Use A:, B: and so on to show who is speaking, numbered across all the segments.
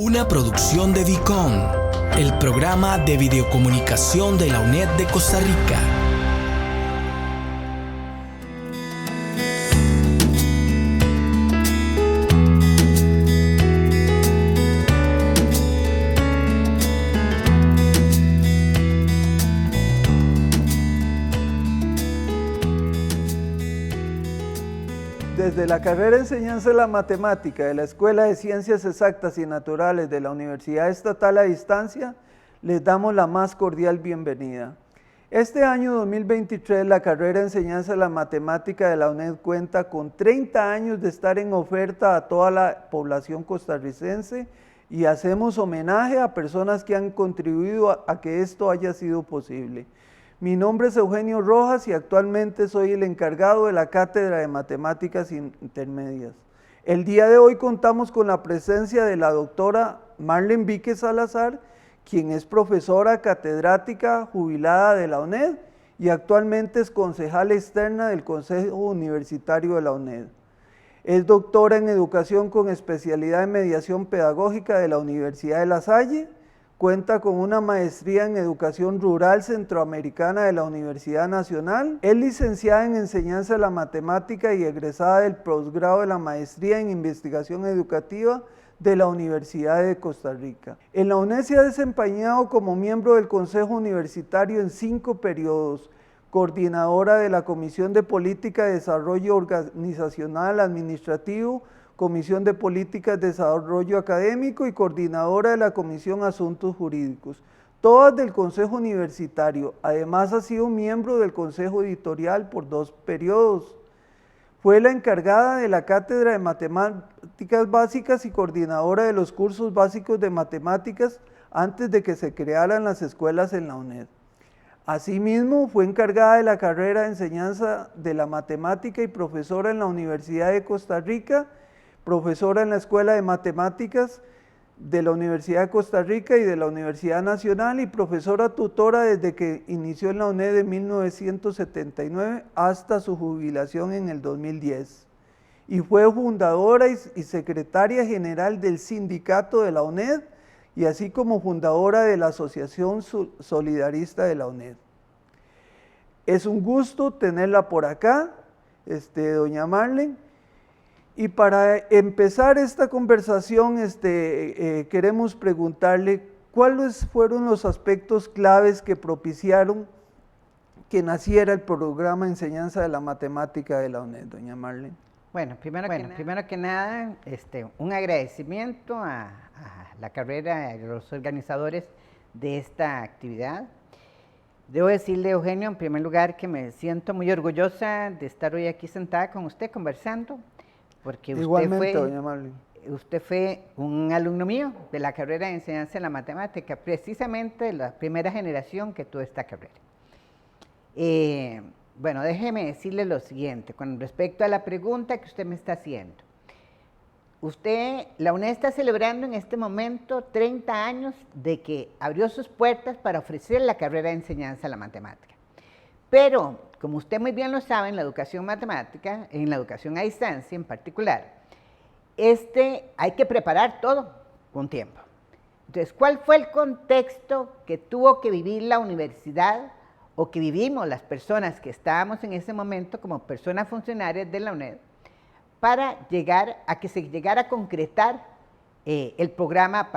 A: Una producción de Vicom, el programa de videocomunicación de la UNED de Costa Rica.
B: Desde la carrera de Enseñanza de la Matemática de la Escuela de Ciencias Exactas y Naturales de la Universidad Estatal a Distancia, les damos la más cordial bienvenida. Este año 2023, la carrera de Enseñanza de la Matemática de la UNED cuenta con 30 años de estar en oferta a toda la población costarricense y hacemos homenaje a personas que han contribuido a que esto haya sido posible. Mi nombre es Eugenio Rojas y actualmente soy el encargado de la Cátedra de Matemáticas Intermedias. El día de hoy contamos con la presencia de la doctora Marlene Víquez Salazar, quien es profesora catedrática jubilada de la UNED y actualmente es concejala externa del Consejo Universitario de la UNED. Es doctora en Educación con especialidad en Mediación Pedagógica de la Universidad de La Salle. Cuenta con una maestría en Educación Rural Centroamericana de la Universidad Nacional. Es licenciada en Enseñanza de la Matemática y egresada del posgrado de la Maestría en Investigación Educativa de la Universidad de Costa Rica. En la UNED se ha desempeñado como miembro del Consejo Universitario en 5 periodos, coordinadora de la Comisión de Política de Desarrollo Organizacional Administrativo, Comisión de Políticas de Desarrollo Académico y coordinadora de la Comisión Asuntos Jurídicos, todas del Consejo Universitario. Además ha sido miembro del Consejo Editorial por 2 periodos. Fue la encargada de la Cátedra de Matemáticas Básicas y coordinadora de los cursos básicos de matemáticas antes de que se crearan las escuelas en la UNED. Asimismo, fue encargada de la carrera de Enseñanza de la Matemática y profesora en la Universidad de Costa Rica, profesora en la Escuela de Matemáticas de la Universidad de Costa Rica y de la Universidad Nacional y profesora tutora desde que inició en la UNED en 1979 hasta su jubilación en el 2010. Y fue fundadora y secretaria general del sindicato de la UNED y así como fundadora de la Asociación Solidarista de la UNED. Es un gusto tenerla por acá, doña Marlene. Y para empezar esta conversación, queremos preguntarle cuáles fueron los aspectos claves que propiciaron que naciera el programa de enseñanza de la matemática de la UNED, doña Marlene.
C: Bueno, primero que nada, un agradecimiento a la carrera, a los organizadores de esta actividad. Debo decirle, Eugenio, en primer lugar, que me siento muy orgullosa de estar hoy aquí sentada con usted conversando. Porque usted fue un alumno mío de la carrera de enseñanza de la matemática, precisamente de la primera generación que tuvo esta carrera. Bueno, déjeme decirle lo siguiente, con respecto a la pregunta que usted me está haciendo. La UNED está celebrando en este momento 30 años de que abrió sus puertas para ofrecer la carrera de enseñanza de la matemática. Pero, como usted muy bien lo sabe, en la educación matemática, en la educación a distancia en particular, hay que preparar todo con tiempo. Entonces, ¿cuál fue el contexto que tuvo que vivir la universidad o que vivimos las personas que estábamos en ese momento como personas funcionarias de la UNED para llegar a que se llegara a concretar el programa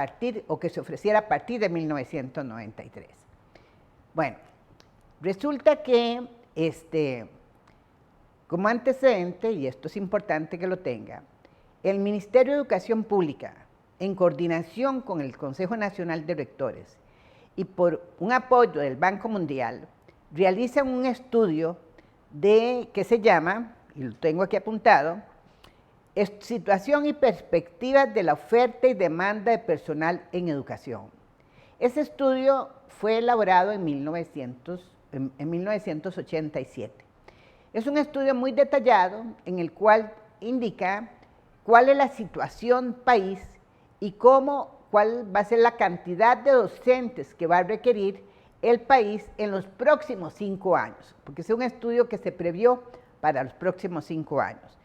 C: o que se ofreciera a partir de 1993? Bueno, resulta que, como antecedente, y esto es importante que lo tenga, el Ministerio de Educación Pública, en coordinación con el Consejo Nacional de Rectores y por un apoyo del Banco Mundial, realizan un estudio que se llama, y lo tengo aquí apuntado, Situación y perspectivas de la oferta y demanda de personal en educación. Ese estudio fue elaborado en 1987. Es un estudio muy detallado en el cual indica cuál es la situación país y cuál va a ser la cantidad de docentes que va a requerir el país en los próximos 5 años, porque es un estudio que se previó para los próximos 5 años.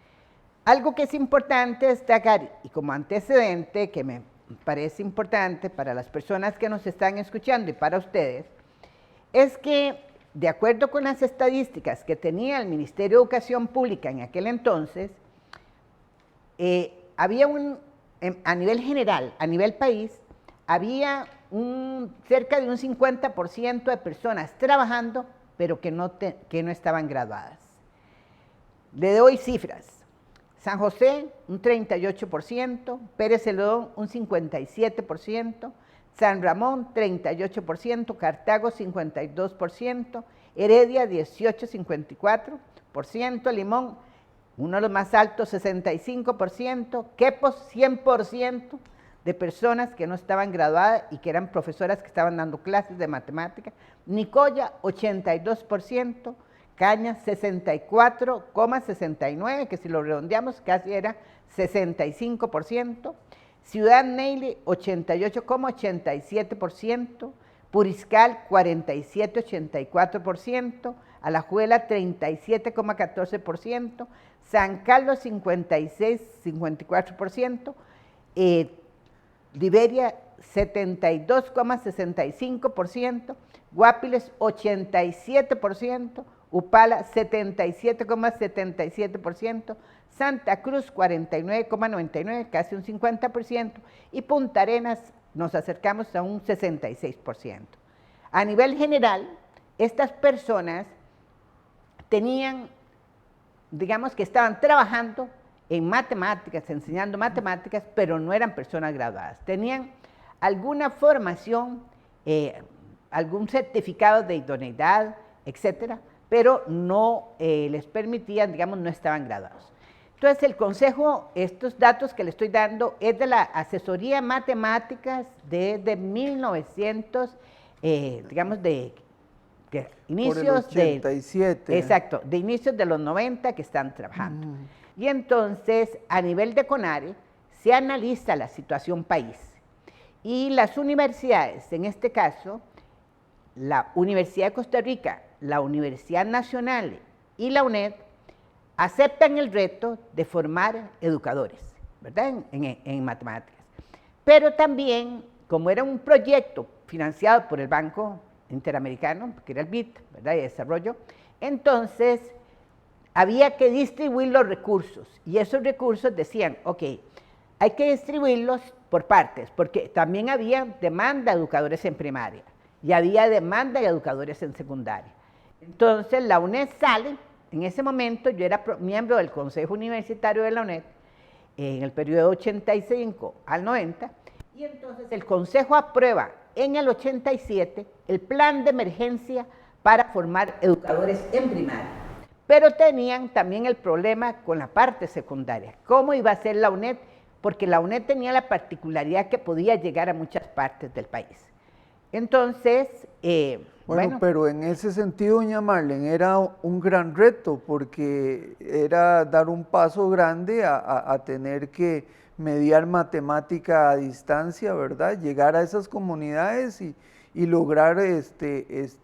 C: Algo que es importante destacar, y como antecedente, que me parece importante para las personas que nos están escuchando y para ustedes, es que de acuerdo con las estadísticas que tenía el Ministerio de Educación Pública en aquel entonces, había a nivel general, a nivel país, había cerca de un 50% de personas trabajando, pero que no estaban graduadas. Le doy cifras. San José, un 38%, Pérez Celedón, un 57%, San Ramón, 38%, Cartago, 52%, Heredia, 18,54%, Limón, uno de los más altos, 65%, Quepos, 100% de personas que no estaban graduadas y que eran profesoras que estaban dando clases de matemática, Nicoya, 82%, Cañas, 64,69%, que si lo redondeamos casi era 65%, Ciudad Neily, 88,87%, Puriscal, 47,84%, Alajuela, 37,14%, San Carlos, 56,54%, Liberia, 72,65%, Guapiles, 87%, Upala, 77,77%, Santa Cruz, 49,99%, casi un 50%, y Punta Arenas nos acercamos a un 66%. A nivel general, estas personas tenían, digamos que estaban trabajando en matemáticas, enseñando matemáticas, pero no eran personas graduadas. Tenían alguna formación, algún certificado de idoneidad, etcétera, pero no les permitían, digamos, no estaban graduados. Entonces, el consejo, estos datos que le estoy dando, es de la Asesoría Matemáticas desde 1900, digamos, de inicios
B: por el 87.
C: Exacto, de inicios de los 90 que están trabajando. Y entonces, a nivel de CONARE, se analiza la situación país. Y las universidades, en este caso, la Universidad de Costa Rica, la Universidad Nacional y la UNED, aceptan el reto de formar educadores, ¿verdad?, en matemáticas. Pero también, como era un proyecto financiado por el Banco Interamericano, que era el BID, ¿verdad?, de desarrollo, entonces había que distribuir los recursos, y esos recursos decían, ok, hay que distribuirlos por partes, porque también había demanda de educadores en primaria, y había demanda de educadores en secundaria. Entonces la UNED sale. En ese momento yo era miembro del Consejo Universitario de la UNED en el periodo 85 al 90, y entonces el Consejo aprueba en el 87 el plan de emergencia para formar educadores en primaria. Pero tenían también el problema con la parte secundaria. ¿Cómo iba a ser la UNED? Porque la UNED tenía la particularidad que podía llegar a muchas partes del país. Entonces,
B: bueno, pero en ese sentido, doña Marlene, era un gran reto porque era dar un paso grande a tener que mediar matemática a distancia, ¿verdad? Llegar a esas comunidades y lograr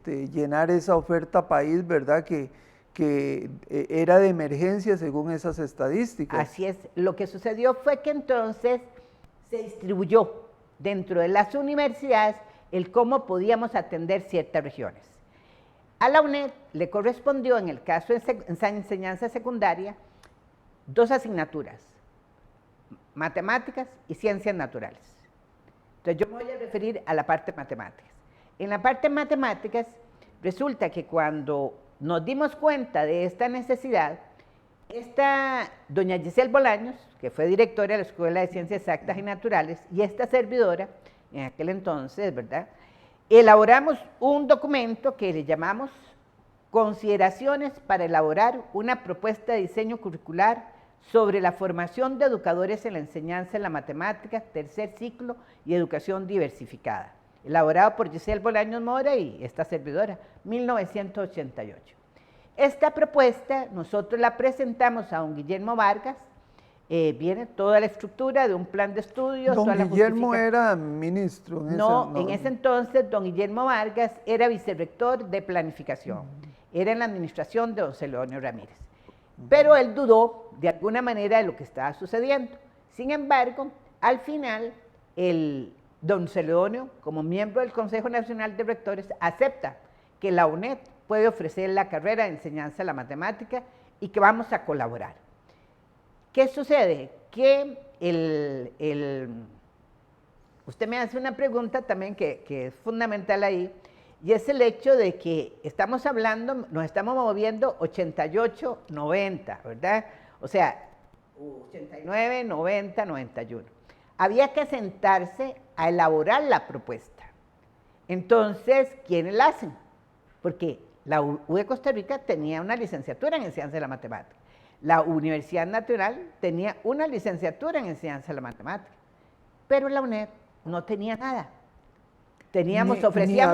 B: llenar esa oferta país, ¿verdad? Que era de emergencia según esas estadísticas.
C: Así es. Lo que sucedió fue que entonces se distribuyó dentro de las universidades el cómo podíamos atender ciertas regiones. A la UNED le correspondió, en el caso de enseñanza secundaria, 2 asignaturas, matemáticas y ciencias naturales. Entonces yo me voy a referir a la parte de matemáticas. En la parte de matemáticas, resulta que cuando nos dimos cuenta de esta necesidad, doña Giselle Bolaños, que fue directora de la Escuela de Ciencias Exactas y Naturales, y esta servidora, en aquel entonces, ¿verdad?, elaboramos un documento que le llamamos Consideraciones para elaborar una propuesta de diseño curricular sobre la formación de educadores en la enseñanza de la matemática, tercer ciclo y educación diversificada, elaborado por Giselle Bolaños Mora y esta servidora, 1988. Esta propuesta nosotros la presentamos a don Guillermo Vargas. Viene toda la estructura de un plan de estudios.
B: Don Guillermo era ministro.
C: En ese entonces don Guillermo Vargas era vicerrector de planificación, era en la administración de don Celedonio Ramírez, pero él dudó de alguna manera de lo que estaba sucediendo. Sin embargo, al final don Celedonio, como miembro del Consejo Nacional de Rectores, acepta que la UNED puede ofrecer la carrera de enseñanza de la matemática y que vamos a colaborar. ¿Qué sucede? Que usted me hace una pregunta también que es fundamental ahí, y es el hecho de que estamos hablando, nos estamos moviendo 88, 90, ¿verdad? O sea, 89, 90, 91. Había que sentarse a elaborar la propuesta. Entonces, ¿quiénes la hacen? Porque la U de Costa Rica tenía una licenciatura en enseñanza de la matemática. La Universidad Nacional tenía una licenciatura en enseñanza de la matemática. Pero la UNED no tenía nada. Ofrecíamos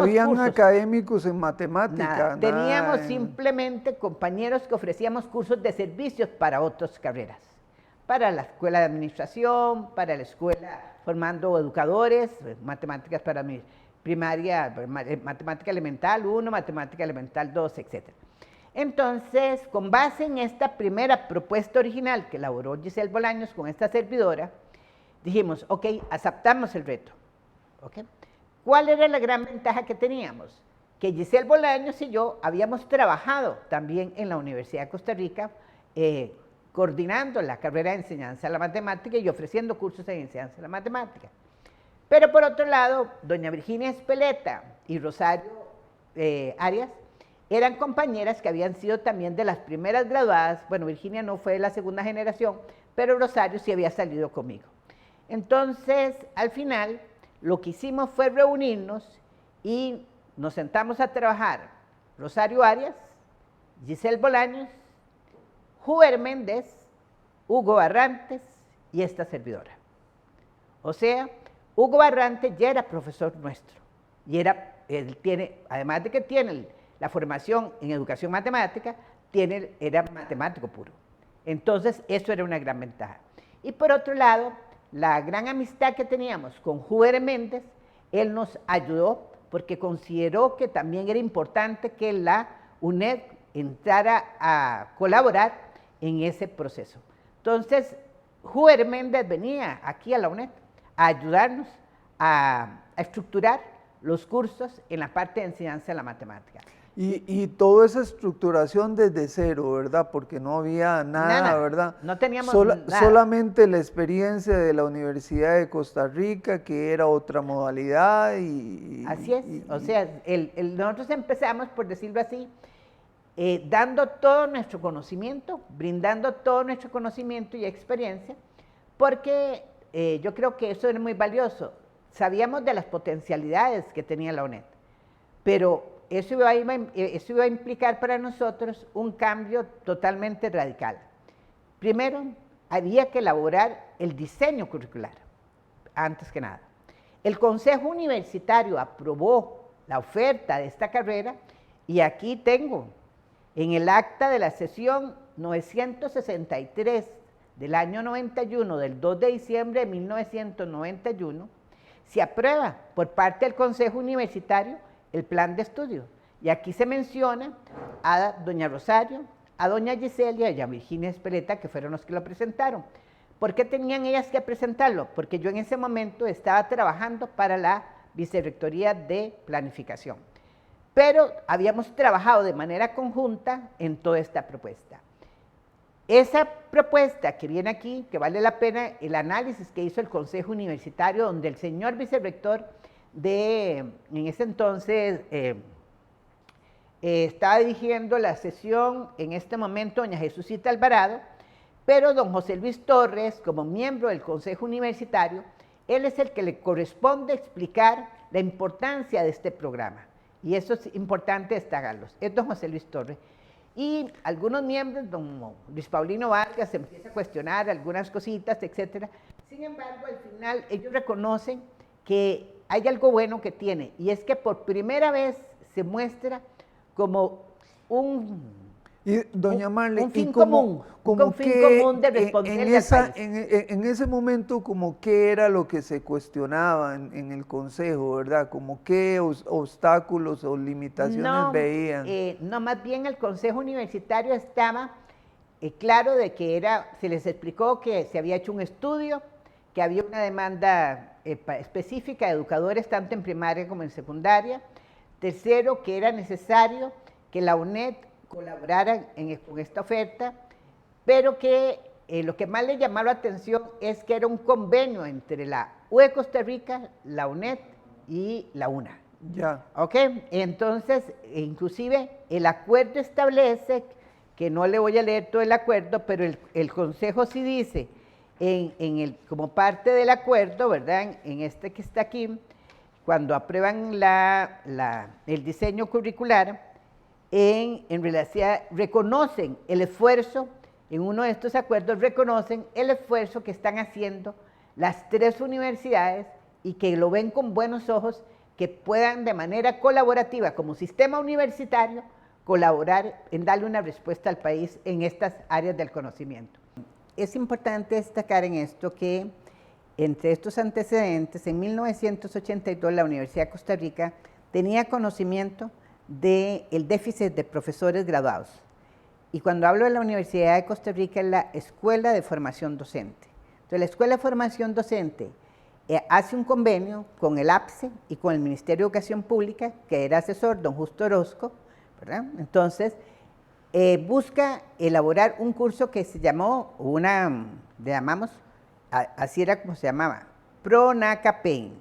B: habían
C: cursos.
B: Académicos en matemática.
C: Teníamos simplemente compañeros que ofrecíamos cursos de servicios para otras carreras. Para la escuela de administración, para la escuela formando educadores, matemáticas para primaria, matemática elemental 1, matemática elemental 2, etc. Entonces, con base en esta primera propuesta original que elaboró Giselle Bolaños con esta servidora, dijimos, ok, aceptamos el reto. ¿Okay? ¿Cuál era la gran ventaja que teníamos? Que Giselle Bolaños y yo habíamos trabajado también en la Universidad de Costa Rica, coordinando la carrera de enseñanza de la matemática y ofreciendo cursos de enseñanza de la matemática. Pero por otro lado, doña Virginia Espeleta y Rosario Arias eran compañeras que habían sido también de las primeras graduadas. Bueno, Virginia no fue de la segunda generación, pero Rosario sí había salido conmigo. Entonces, al final, lo que hicimos fue reunirnos y nos sentamos a trabajar Rosario Arias, Giselle Bolaños, Huber Méndez, Hugo Barrantes y esta servidora. O sea, Hugo Barrantes ya era profesor nuestro y él tiene, además de que tiene la formación en educación matemática, era matemático puro. Entonces, eso era una gran ventaja. Y por otro lado, la gran amistad que teníamos con Huber Méndez, él nos ayudó porque consideró que también era importante que la UNED entrara a colaborar en ese proceso. Entonces, Huber Méndez venía aquí a la UNED a ayudarnos a estructurar los cursos en la parte de enseñanza de la matemática.
B: Y toda esa estructuración desde cero, ¿verdad? Porque no había nada, ¿verdad?
C: No teníamos nada.
B: Solamente la experiencia de la Universidad de Costa Rica, que era otra modalidad.
C: Así es, o sea, nosotros empezamos, por decirlo así, dando todo nuestro conocimiento, brindando todo nuestro conocimiento y experiencia, porque yo creo que eso era muy valioso. Sabíamos de las potencialidades que tenía la UNED, pero eso iba a implicar para nosotros un cambio totalmente radical. Primero, había que elaborar el diseño curricular, antes que nada. El Consejo Universitario aprobó la oferta de esta carrera y aquí tengo en el acta de la sesión 963 del año 91, del 2 de diciembre de 1991, se aprueba por parte del Consejo Universitario el plan de estudio. Y aquí se menciona a doña Rosario, a doña Giselle y a doña Virginia Espeleta, que fueron los que lo presentaron. ¿Por qué tenían ellas que presentarlo? Porque yo en ese momento estaba trabajando para la Vicerrectoría de Planificación. Pero habíamos trabajado de manera conjunta en toda esta propuesta. Esa propuesta que viene aquí, que vale la pena el análisis que hizo el Consejo Universitario, donde el señor vicerrector en ese entonces estaba dirigiendo la sesión, en este momento doña Jesucita Alvarado, pero don José Luis Torres, como miembro del Consejo Universitario, él es el que le corresponde explicar la importancia de este programa. Y eso es importante destacarlo. Es don José Luis Torres. Y algunos miembros, don Luis Paulino Vargas, se empieza a cuestionar algunas cositas, etc. Sin embargo, al final ellos reconocen que hay algo bueno que tiene, y es que por primera vez se muestra como un fin común, un fin común de responderle al país.
B: En ese momento, como qué era lo que se cuestionaba en el Consejo, ¿verdad? Como qué obstáculos o limitaciones veían.
C: No, más bien el Consejo Universitario estaba claro de que se les explicó que se había hecho un estudio, que había una demanda específica de educadores tanto en primaria como en secundaria. Tercero, que era necesario que la UNED colaborara con esta oferta, pero que lo que más le llamó la atención es que era un convenio entre la UE de Costa Rica, la UNED y la UNA.
B: Ya.
C: Ok, entonces, inclusive el acuerdo establece, que no le voy a leer todo el acuerdo, pero el Consejo sí dice, como parte del acuerdo, ¿verdad? En este que está aquí, cuando aprueban el diseño curricular, en realidad reconocen el esfuerzo, en uno de estos acuerdos reconocen el esfuerzo que están haciendo las 3 universidades y que lo ven con buenos ojos, que puedan de manera colaborativa como sistema universitario colaborar en darle una respuesta al país en estas áreas del conocimiento. Es importante destacar en esto que entre estos antecedentes, en 1982 la Universidad de Costa Rica tenía conocimiento del déficit de profesores graduados. Y cuando hablo de la Universidad de Costa Rica, es la Escuela de Formación Docente. Entonces, la Escuela de Formación Docente hace un convenio con el APSE y con el Ministerio de Educación Pública, que era asesor don Justo Orozco, ¿verdad? Entonces, busca elaborar un curso que se llamó, así era como se llamaba, PRONACAPEN,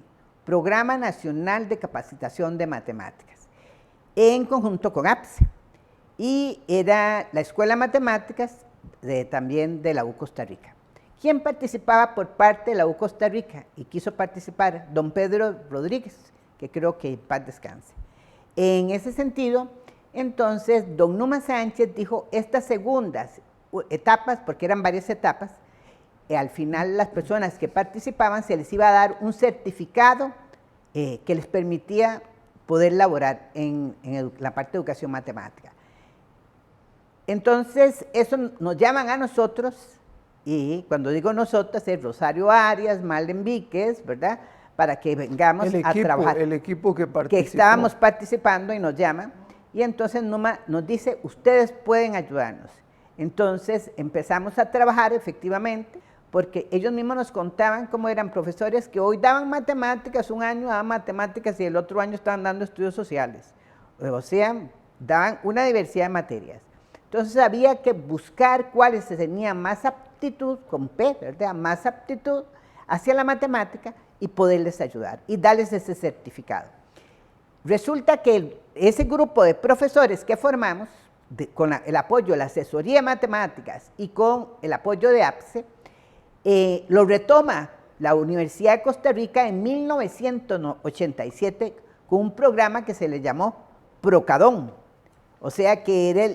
C: Programa Nacional de Capacitación de Matemáticas, en conjunto con APSE. Y era la Escuela de Matemáticas también de la U Costa Rica. ¿Quién participaba por parte de la U Costa Rica? Y quiso participar don Pedro Rodríguez, que creo que en paz descanse. En ese sentido, entonces, don Numa Sánchez dijo, estas segundas etapas, porque eran varias etapas, al final las personas que participaban se les iba a dar un certificado que les permitía poder laborar en la parte de educación matemática. Entonces, eso nos llaman a nosotros, y cuando digo nosotros es Rosario Arias, Marlen Víquez, ¿verdad?, para que vengamos a trabajar.
B: El equipo que participó.
C: Que estábamos participando y nos llaman, y entonces Numa nos dice, ustedes pueden ayudarnos. Entonces empezamos a trabajar efectivamente, porque ellos mismos nos contaban cómo eran profesores que hoy daban matemáticas, un año daban matemáticas y el otro año estaban dando estudios sociales. O sea, daban una diversidad de materias. Entonces había que buscar cuáles tenían más aptitud, con P, ¿verdad?, más aptitud hacia la matemática y poderles ayudar y darles ese certificado. Resulta que ese grupo de profesores que formamos, con el apoyo de la asesoría de matemáticas y con el apoyo de APSE, lo retoma la Universidad de Costa Rica en 1987 con un programa que se le llamó Procadón. O sea que era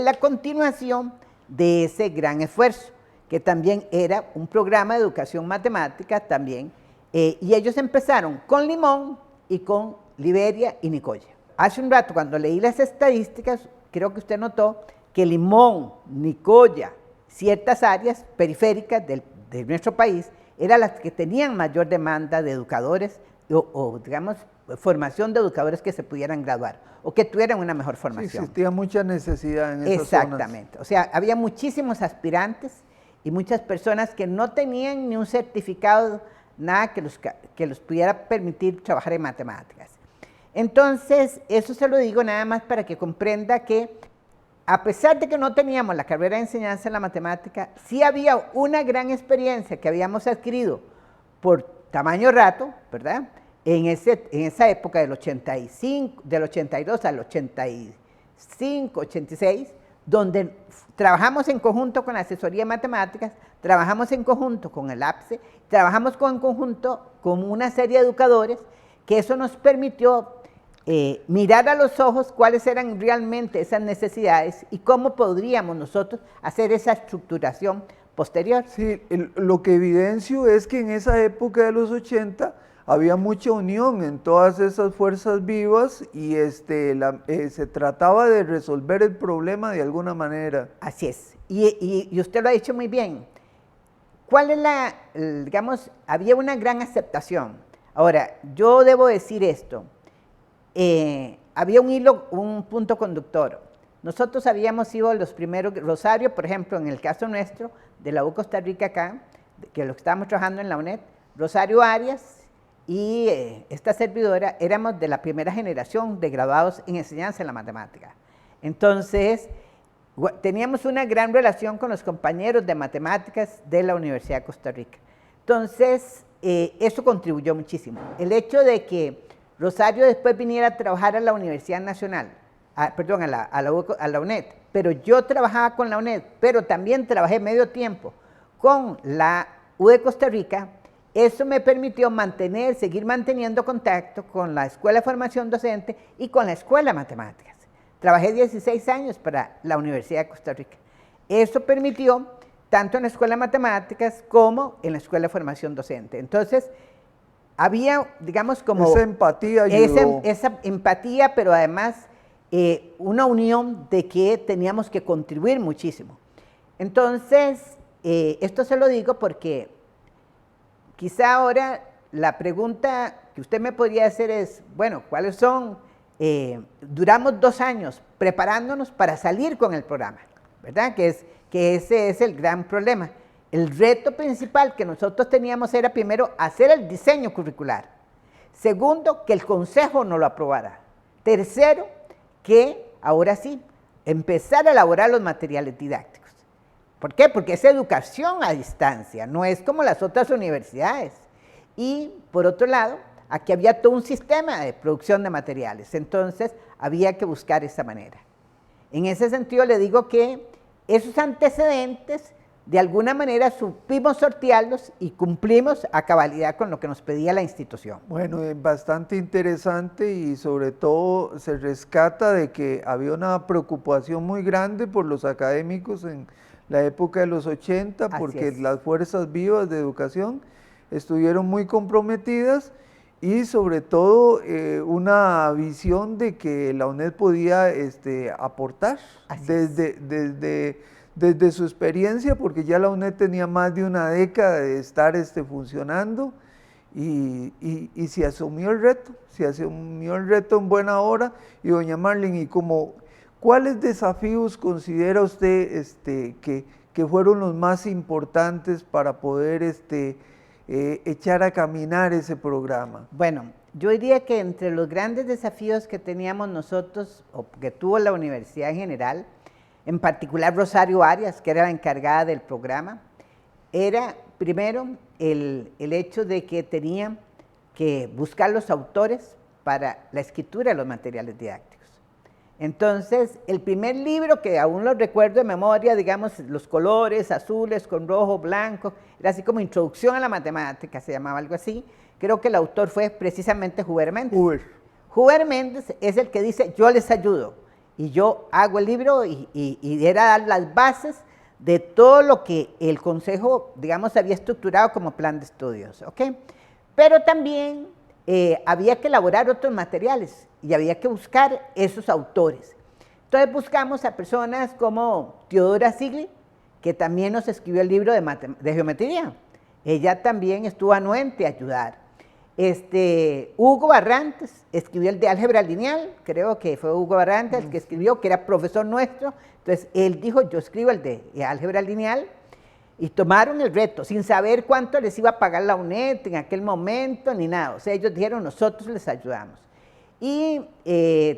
C: la continuación de ese gran esfuerzo, que también era un programa de educación matemática también, y ellos empezaron con Limón y con Liberia y Nicoya. Hace un rato, cuando leí las estadísticas, creo que usted notó que Limón, Nicoya, ciertas áreas periféricas de nuestro país, eran las que tenían mayor demanda de educadores o digamos, formación de educadores que se pudieran graduar o que tuvieran una mejor formación.
B: Sí, existía mucha necesidad en esas
C: Exactamente.
B: zonas.
C: O sea, había muchísimos aspirantes y muchas personas que no tenían ni un certificado, nada que los pudiera permitir trabajar en matemáticas. Entonces, eso se lo digo nada más para que comprenda que a pesar de que no teníamos la carrera de enseñanza en la matemática, sí había una gran experiencia que habíamos adquirido por tamaño rato, ¿verdad?, en esa época del 82 al 85, 86, donde trabajamos en conjunto con la asesoría de matemáticas, trabajamos en conjunto con el APSE, trabajamos en conjunto con una serie de educadores, que eso nos permitió mirar a los ojos cuáles eran realmente esas necesidades y cómo podríamos nosotros hacer esa estructuración posterior.
B: Sí, lo que evidencio es que en esa época de los 80 había mucha unión en todas esas fuerzas vivas y se trataba de resolver el problema de alguna manera.
C: Así es, y usted lo ha dicho muy bien. ¿Cuál es digamos, había una gran aceptación? Ahora, yo debo decir esto, había un punto conductor. Nosotros habíamos sido los primeros, Rosario, por ejemplo, en el caso nuestro, de la U Costa Rica acá, que los que estábamos trabajando en la UNED, Rosario Arias y esta servidora, éramos de la primera generación de graduados en enseñanza en la matemática. Entonces, teníamos una gran relación con los compañeros de matemáticas de la Universidad de Costa Rica. Entonces, eso contribuyó muchísimo. El hecho de que Rosario después viniera a trabajar a la Universidad Nacional, a la UNED, pero yo trabajaba con la UNED, pero también trabajé medio tiempo con la U de Costa Rica, eso me permitió seguir manteniendo contacto con la Escuela de Formación Docente y con la Escuela de Matemáticas. Trabajé 16 años para la Universidad de Costa Rica. Eso permitió, tanto en la Escuela de Matemáticas como en la Escuela de Formación Docente. Entonces, había, digamos, como...
B: Esa empatía ayudó.
C: Esa empatía, pero además una unión de que teníamos que contribuir muchísimo. Entonces, esto se lo digo porque quizá ahora la pregunta que usted me podría hacer es, bueno, ¿cuáles son? Duramos 2 años preparándonos para salir con el programa, ¿verdad? Que ese es el gran problema. El reto principal que nosotros teníamos era primero hacer el diseño curricular. Segundo, que el consejo nos lo aprobara. Tercero, que ahora sí, empezar a elaborar los materiales didácticos. ¿Por qué? Porque es educación a distancia, no es como las otras universidades. Y por otro lado, aquí había todo un sistema de producción de materiales, entonces había que buscar esa manera. En ese sentido le digo que esos antecedentes de alguna manera supimos sortearlos y cumplimos a cabalidad con lo que nos pedía la institución.
B: Bueno, es bastante interesante y sobre todo se rescata de que había una preocupación muy grande por los académicos en la época de los 80, porque las fuerzas vivas de educación estuvieron muy comprometidas y sobre todo una visión de que la UNED podía aportar desde su experiencia, porque ya la UNED tenía más de una década de estar funcionando y se asumió el reto en buena hora. Y doña Marlene, ¿cuáles desafíos considera usted que fueron los más importantes para poder echar a caminar ese programa?
C: Bueno, yo diría que entre los grandes desafíos que teníamos nosotros, o que tuvo la universidad en general, en particular Rosario Arias, que era la encargada del programa, era primero el hecho de que tenía que buscar los autores para la escritura de los materiales didácticos. Entonces, el primer libro, que aún lo recuerdo de memoria, digamos, los colores azules con rojo, blanco, era así como Introducción a la Matemática, se llamaba algo así. Creo que el autor fue precisamente Huber Méndez. Huber Méndez es el que dice, yo les ayudo, y yo hago el libro, y era dar las bases de todo lo que el consejo, digamos, había estructurado como plan de estudios, ¿ok? Pero también había que elaborar otros materiales y había que buscar esos autores. Entonces buscamos a personas como Teodora Sigli, que también nos escribió el libro de geometría. Ella también estuvo anuente a ayudar. Hugo Barrantes escribió el de álgebra lineal, creo que fue Hugo Barrantes el que escribió, que era profesor nuestro. Entonces él dijo, yo escribo el de álgebra lineal, y tomaron el reto sin saber cuánto les iba a pagar la UNED en aquel momento ni nada. O sea, ellos dijeron, nosotros les ayudamos. Y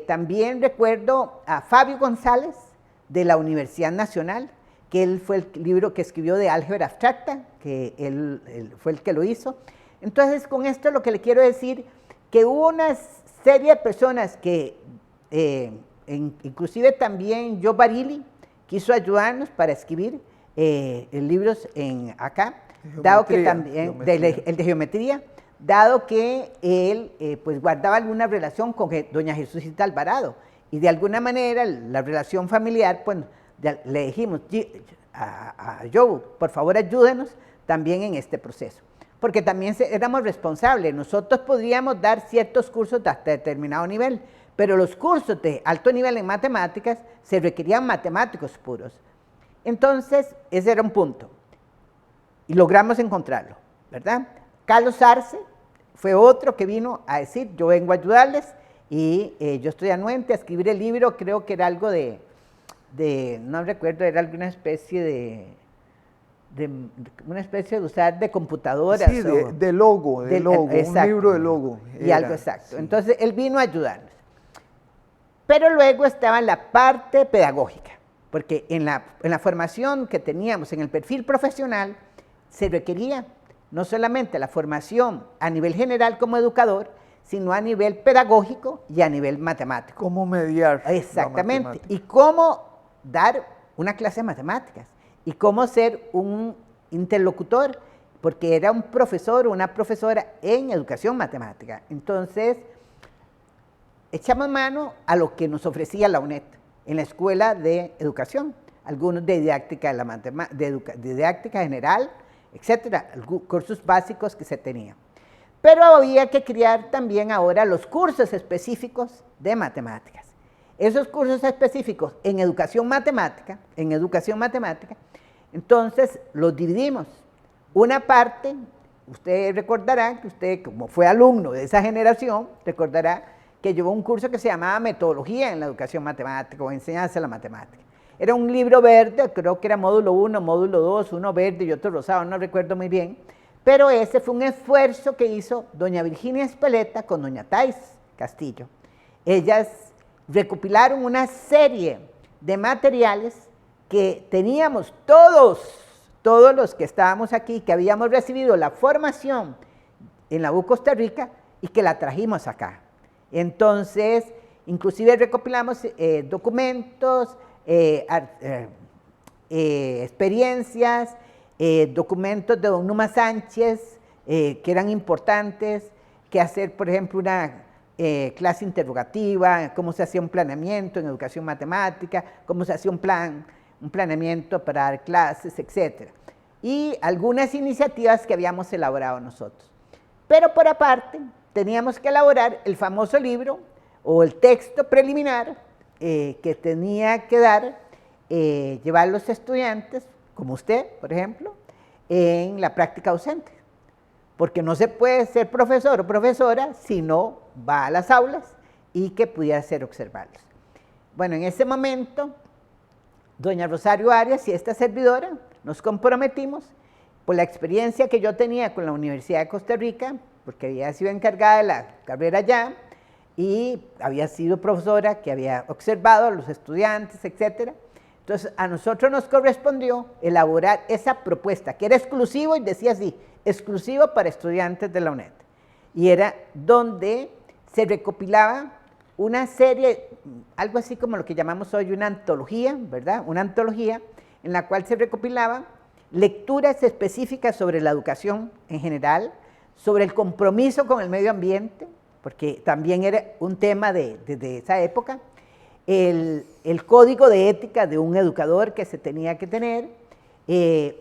C: también recuerdo a Fabio González de la Universidad Nacional, que él fue el libro que escribió de álgebra abstracta, que él fue el que lo hizo. Entonces, con esto lo que le quiero decir, que hubo una serie de personas que, inclusive también Joe Barilli, quiso ayudarnos para escribir libros acá, dado que también, el de geometría, dado que él pues guardaba alguna relación con doña Jesucita Alvarado, y de alguna manera la relación familiar, pues le dijimos a Joe, por favor ayúdenos también en este proceso, porque también éramos responsables. Nosotros podríamos dar ciertos cursos de hasta determinado nivel, pero los cursos de alto nivel en matemáticas se requerían matemáticos puros. Entonces, ese era un punto, y logramos encontrarlo, ¿verdad? Carlos Arce fue otro que vino a decir, yo vengo a ayudarles, y yo estoy anuente a escribir el libro. Creo que era algo no recuerdo, era alguna especie una especie de usar de computadoras.
B: Sí, de logo, un libro de logo.
C: Y algo exacto. Sí. Entonces, él vino a ayudarnos. Pero luego estaba la parte pedagógica, porque en la formación que teníamos, en el perfil profesional, se requería no solamente la formación a nivel general como educador, sino a nivel pedagógico y a nivel matemático.
B: ¿Cómo mediar?
C: Exactamente. Y cómo dar una clase de matemáticas. Y cómo ser un interlocutor, porque era un profesor o una profesora en educación matemática. Entonces, echamos mano a lo que nos ofrecía la UNED en la Escuela de Educación, algunos de didáctica, de didáctica general, etcétera, cursos básicos que se tenían. Pero había que crear también ahora los cursos específicos de matemáticas. Esos cursos específicos en educación matemática, entonces los dividimos. Una parte, usted recordará que usted, como fue alumno de esa generación, recordará que llevó un curso que se llamaba Metodología en la Educación Matemática o Enseñanza de la Matemática. Era un libro verde, creo que era módulo 1, módulo 2, uno verde y otro rosado, no recuerdo muy bien, pero ese fue un esfuerzo que hizo doña Virginia Espeleta con doña Thais Castillo. Ellas recopilaron una serie de materiales que teníamos todos los que estábamos aquí, que habíamos recibido la formación en la U Costa Rica y que la trajimos acá. Entonces, inclusive recopilamos documentos, experiencias, documentos de don Numa Sánchez, que eran importantes, que hacer, por ejemplo, una clase interrogativa, cómo se hacía un planeamiento en educación matemática, cómo se hacía un planeamiento para dar clases, etc. Y algunas iniciativas que habíamos elaborado nosotros. Pero por aparte, teníamos que elaborar el famoso libro o el texto preliminar que tenía que llevar los estudiantes, como usted, por ejemplo, en la práctica docente. Porque no se puede ser profesor o profesora si no va a las aulas y que pudiera ser observarlos. Bueno, en ese momento, doña Rosario Arias y esta servidora nos comprometimos por la experiencia que yo tenía con la Universidad de Costa Rica, porque había sido encargada de la carrera allá y había sido profesora que había observado a los estudiantes, etc. Entonces, a nosotros nos correspondió elaborar esa propuesta, que era exclusivo, y decía así, exclusivo para estudiantes de la UNED. Y era donde se recopilaba una serie, algo así como lo que llamamos hoy una antología, ¿verdad? Una antología en la cual se recopilaban lecturas específicas sobre la educación en general, sobre el compromiso con el medio ambiente, porque también era un tema de esa época, el código de ética de un educador que se tenía que tener,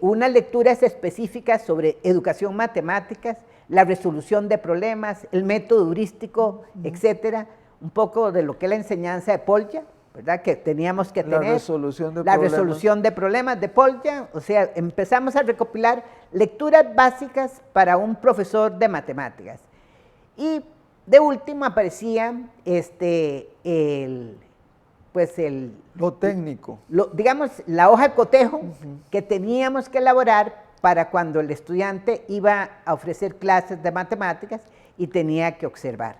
C: unas lecturas específicas sobre educación matemáticas, la resolución de problemas, el método heurístico, etcétera, un poco de lo que es la enseñanza de Polya, ¿verdad? Que teníamos que tener. La resolución de problemas de Polya, o sea, empezamos a recopilar lecturas básicas para un profesor de matemáticas. Y de último aparecía
B: lo técnico.
C: Digamos, la hoja de cotejo que teníamos que elaborar para cuando el estudiante iba a ofrecer clases de matemáticas y tenía que observar.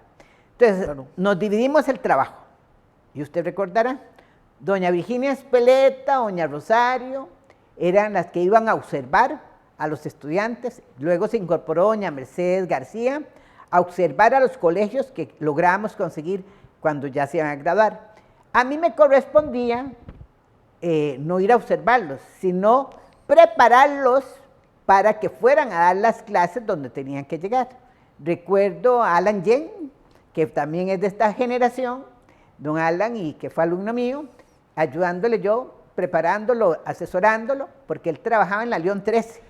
C: Entonces, claro, nos dividimos el trabajo. Y usted recordará, doña Virginia Espeleta, doña Rosario, eran las que iban a observar a los estudiantes. Luego se incorporó doña Mercedes García a observar a los colegios que logramos conseguir cuando ya se iban a graduar. A mí me correspondía no ir a observarlos, sino prepararlos para que fueran a dar las clases donde tenían que llegar. Recuerdo a Alan Yen, que también es de esta generación, don Alan, y que fue alumno mío, ayudándole yo, preparándolo, asesorándolo, porque él trabajaba en la León 13.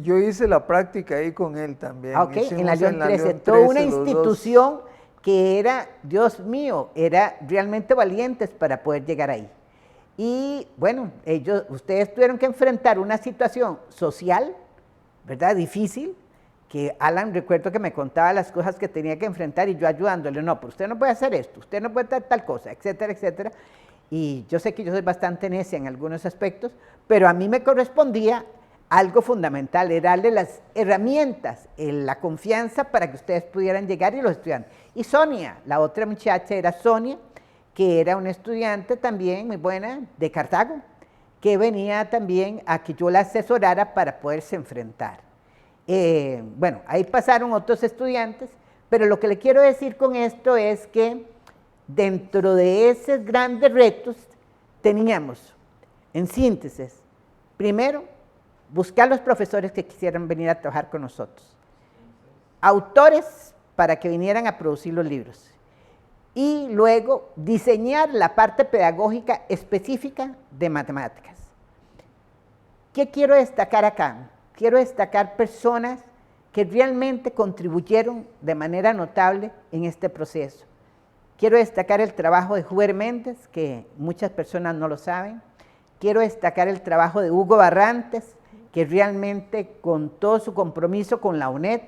B: Yo hice la práctica ahí con él también.
C: Ok, en la León 13, toda una institución que era, Dios mío, era realmente valientes para poder llegar ahí. Y bueno, ustedes tuvieron que enfrentar una situación social, ¿verdad? Difícil, que Alan, recuerdo que me contaba las cosas que tenía que enfrentar y yo ayudándole, no, pero usted no puede hacer esto, usted no puede hacer tal cosa, etcétera, etcétera. Y yo sé que yo soy bastante necia en algunos aspectos, pero a mí me correspondía algo fundamental, era darle las herramientas, la confianza para que ustedes pudieran llegar y los estudiantes. Y Sonia, la otra muchacha era Sonia, que era una estudiante también muy buena de Cartago, que venía también a que yo la asesorara para poderse enfrentar. Bueno, ahí pasaron otros estudiantes, pero lo que le quiero decir con esto es que dentro de esos grandes retos teníamos, en síntesis, primero, buscar los profesores que quisieran venir a trabajar con nosotros, autores para que vinieran a producir los libros, y luego diseñar la parte pedagógica específica de matemáticas. ¿Qué quiero destacar acá? Quiero destacar personas que realmente contribuyeron de manera notable en este proceso. Quiero destacar el trabajo de Huber Méndez, que muchas personas no lo saben. Quiero destacar el trabajo de Hugo Barrantes, que realmente con todo su compromiso con la UNED,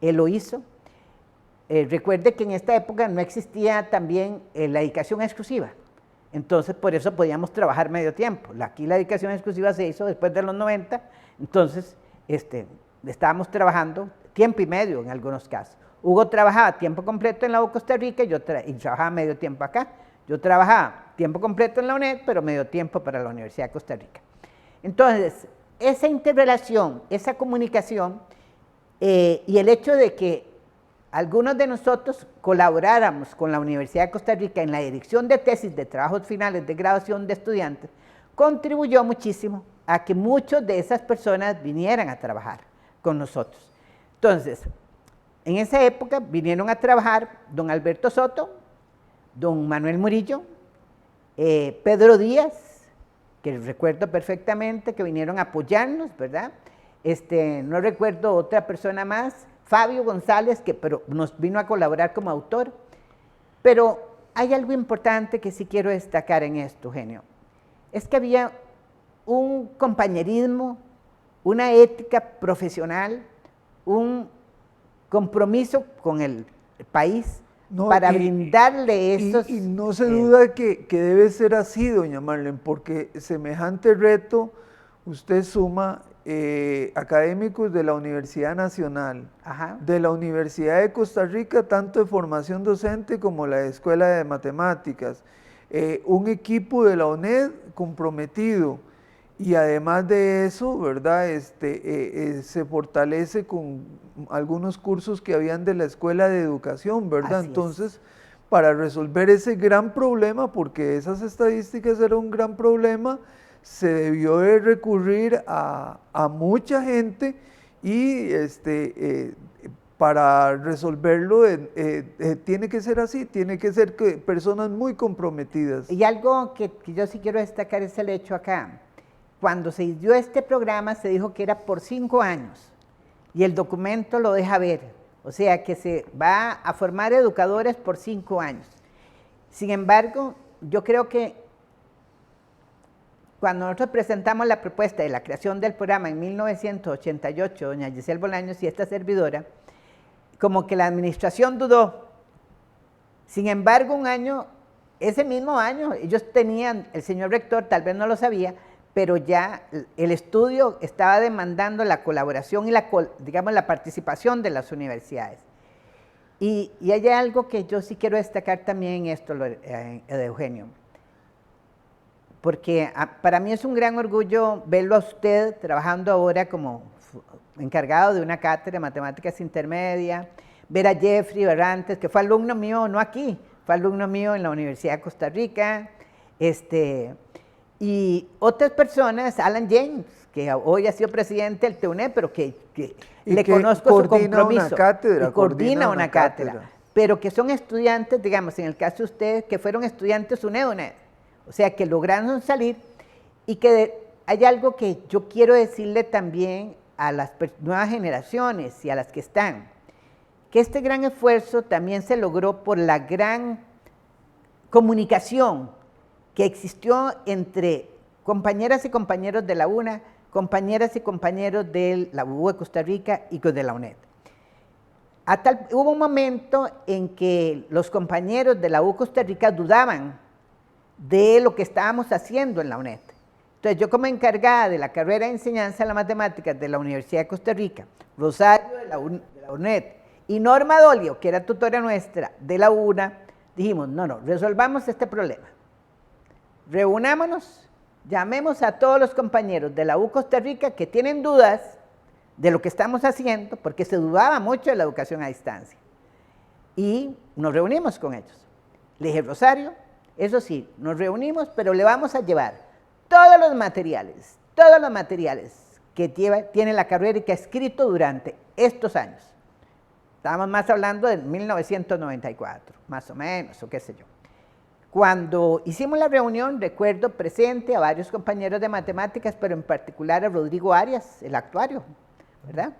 C: él lo hizo. Recuerde que en esta época no existía también la dedicación exclusiva, entonces por eso podíamos trabajar medio tiempo. Aquí la dedicación exclusiva se hizo después de los 90, entonces estábamos trabajando tiempo y medio en algunos casos. Hugo trabajaba tiempo completo en la U Costa Rica y trabajaba medio tiempo acá. Yo trabajaba tiempo completo en la UNED, pero medio tiempo para la Universidad de Costa Rica. Entonces, esa interrelación, esa comunicación y el hecho de que algunos de nosotros colaboráramos con la Universidad de Costa Rica en la dirección de tesis de trabajos finales de graduación de estudiantes, contribuyó muchísimo a que muchas de esas personas vinieran a trabajar con nosotros. Entonces, en esa época vinieron a trabajar don Alberto Soto, don Manuel Murillo, Pedro Díaz, que recuerdo perfectamente que vinieron a apoyarnos, ¿verdad? No recuerdo otra persona más, Fabio González, pero nos vino a colaborar como autor. Pero hay algo importante que sí quiero destacar en esto, Eugenio. Es que había un compañerismo, una ética profesional, un compromiso con el país para brindarle estos...
B: Y no se duda que debe ser así, doña Marlene, porque semejante reto usted suma académicos de la Universidad Nacional,
C: Ajá.
B: de la Universidad de Costa Rica, tanto de formación docente como la de Escuela de Matemáticas, un equipo de la UNED comprometido, y además de eso, ¿verdad? Se fortalece con algunos cursos que habían de la Escuela de Educación, ¿verdad? Entonces, para resolver ese gran problema, porque esas estadísticas eran un gran problema, se debió de recurrir a mucha gente y para resolverlo tiene que ser así, tiene que ser personas muy comprometidas.
C: Y algo que yo sí quiero destacar es el hecho acá. Cuando se dio este programa se dijo que era por 5 años y el documento lo deja ver, o sea que se va a formar educadores por 5 años. Sin embargo, yo creo que cuando nosotros presentamos la propuesta de la creación del programa en 1988, doña Giselle Bolaños y esta servidora, como que la administración dudó. Sin embargo, ese mismo año, ellos tenían, el señor rector tal vez no lo sabía, pero ya el estudio estaba demandando la colaboración y la participación de las universidades. Y hay algo que yo sí quiero destacar también en esto, de Eugenio, porque para mí es un gran orgullo verlo a usted trabajando ahora como encargado de una cátedra de matemáticas intermedia, ver a Jeffrey Barrantes, que fue alumno mío, no aquí, fue alumno mío en la Universidad de Costa Rica, y otras personas, Alan James, que hoy ha sido presidente del TUNED, pero que le conozco su compromiso, y coordina una cátedra, pero que son estudiantes, digamos, en el caso de ustedes, que fueron estudiantes UNED, o sea, que lograron salir, y que hay algo que yo quiero decirle también a las nuevas generaciones y a las que están, que este gran esfuerzo también se logró por la gran comunicación que existió entre compañeras y compañeros de la UNA, compañeras y compañeros de la UU de Costa Rica y de la UNED. Hubo un momento en que los compañeros de la UU Costa Rica dudaban de lo que estábamos haciendo en la UNED. Entonces, yo como encargada de la carrera de enseñanza de la matemática de la Universidad de Costa Rica, Rosario de la UNED y Norma Dolio, que era tutora nuestra de la UNA, dijimos, no, resolvamos este problema. Reunámonos, llamemos a todos los compañeros de la U Costa Rica que tienen dudas de lo que estamos haciendo, porque se dudaba mucho de la educación a distancia. Y nos reunimos con ellos. Le dije, Rosario, eso sí, nos reunimos, pero le vamos a llevar todos los materiales que tiene la carrera y que ha escrito durante estos años. Estábamos más hablando de 1994, más o menos, o qué sé yo. Cuando hicimos la reunión, recuerdo presente a varios compañeros de matemáticas, pero en particular a Rodrigo Arias, el actuario, ¿verdad?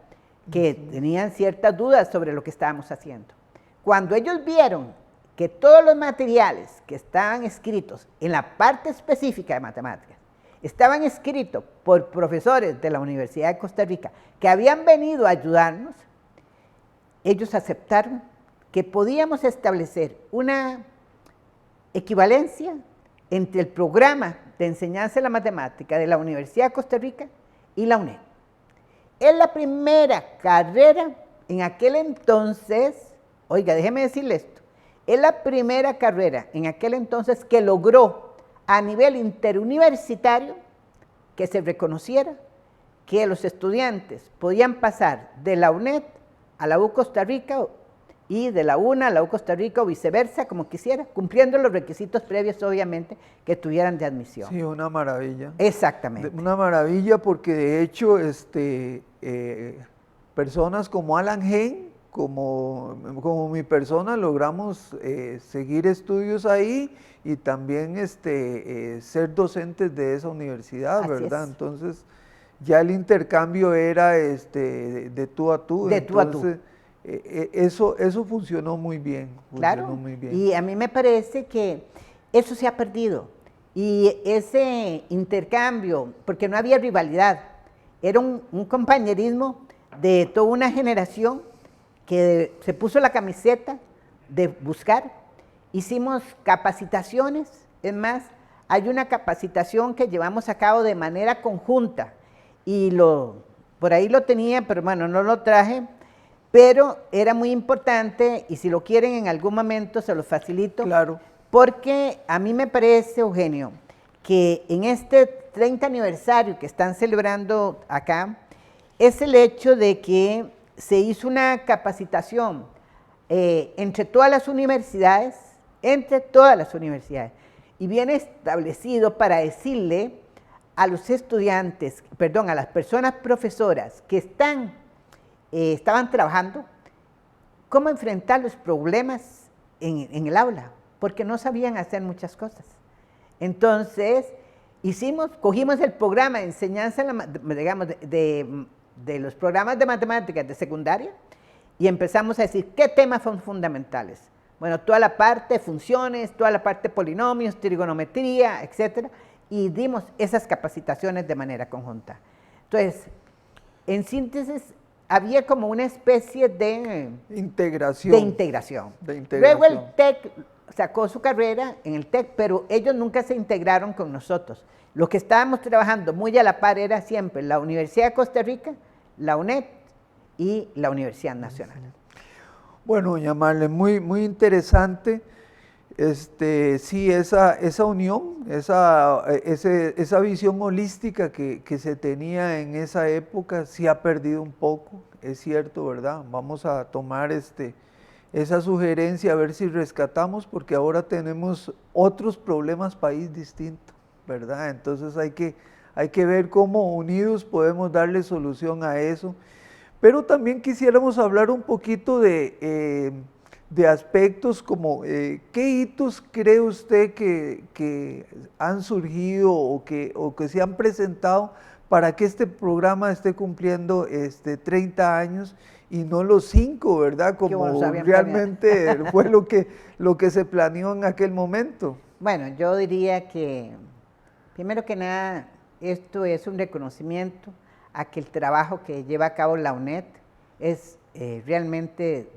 C: Que tenían ciertas dudas sobre lo que estábamos haciendo. Cuando ellos vieron que todos los materiales que estaban escritos en la parte específica de matemáticas estaban escritos por profesores de la Universidad de Costa Rica que habían venido a ayudarnos, ellos aceptaron que podíamos establecer una equivalencia entre el programa de enseñanza de la matemática de la Universidad de Costa Rica y la UNED. Es la primera carrera en aquel entonces, oiga, déjeme decirle esto, es la primera carrera en aquel entonces que logró a nivel interuniversitario que se reconociera que los estudiantes podían pasar de la UNED a la U Costa Rica y de la UNA a la U Costa Rica o viceversa, como quisiera, cumpliendo los requisitos previos, obviamente, que tuvieran de admisión.
B: Sí, una maravilla.
C: Exactamente.
B: Una maravilla porque de hecho personas como Alan Hein, como mi persona, logramos seguir estudios ahí y también ser docentes de esa universidad,
C: Así
B: ¿verdad?
C: es.
B: Entonces, ya el intercambio era de tú a tú.
C: De tú a tú.
B: Eso funcionó muy bien.
C: Claro,
B: muy bien.
C: y a mí me parece que eso se ha perdido. Y ese intercambio, porque no había rivalidad, era un compañerismo de toda una generación que se puso la camiseta de buscar. Hicimos capacitaciones, es más, hay una capacitación que llevamos a cabo de manera conjunta y por ahí lo tenía, pero bueno, no lo traje, pero era muy importante y si lo quieren en algún momento se los facilito.
B: Claro.
C: Porque a mí me parece, Eugenio, que en este 30 aniversario que están celebrando acá, es el hecho de que se hizo una capacitación entre todas las universidades, y viene establecido para decirle a los estudiantes, a las personas profesoras que estaban trabajando, cómo enfrentar los problemas en el aula, porque no sabían hacer muchas cosas. Entonces, cogimos el programa de enseñanza, digamos, de los programas de matemáticas de secundaria y empezamos a decir qué temas son fundamentales. Bueno, toda la parte de funciones, toda la parte de polinomios, trigonometría, etcétera, y dimos esas capacitaciones de manera conjunta. Entonces, en síntesis, había como una especie de integración. Luego el TEC sacó su carrera en el TEC, pero ellos nunca se integraron con nosotros. Lo que estábamos trabajando muy a la par era siempre la Universidad de Costa Rica, la UNED y la Universidad Nacional.
B: Bueno, doña Marlene, muy interesante. Sí, esa unión, esa visión holística que se tenía en esa época, sí ha perdido un poco, es cierto, ¿verdad? Vamos a tomar esa sugerencia a ver si rescatamos, porque ahora tenemos otros problemas país distintos, ¿verdad? Entonces hay que ver cómo unidos podemos darle solución a eso. Pero también quisiéramos hablar un poquito de aspectos como qué hitos cree usted que han surgido o que se han presentado para que este programa esté cumpliendo 30 años y no los 5, ¿verdad? Como realmente fue lo que se planeó en aquel momento.
C: Bueno, yo diría que, primero que nada, esto es un reconocimiento a que el trabajo que lleva a cabo la UNED es realmente,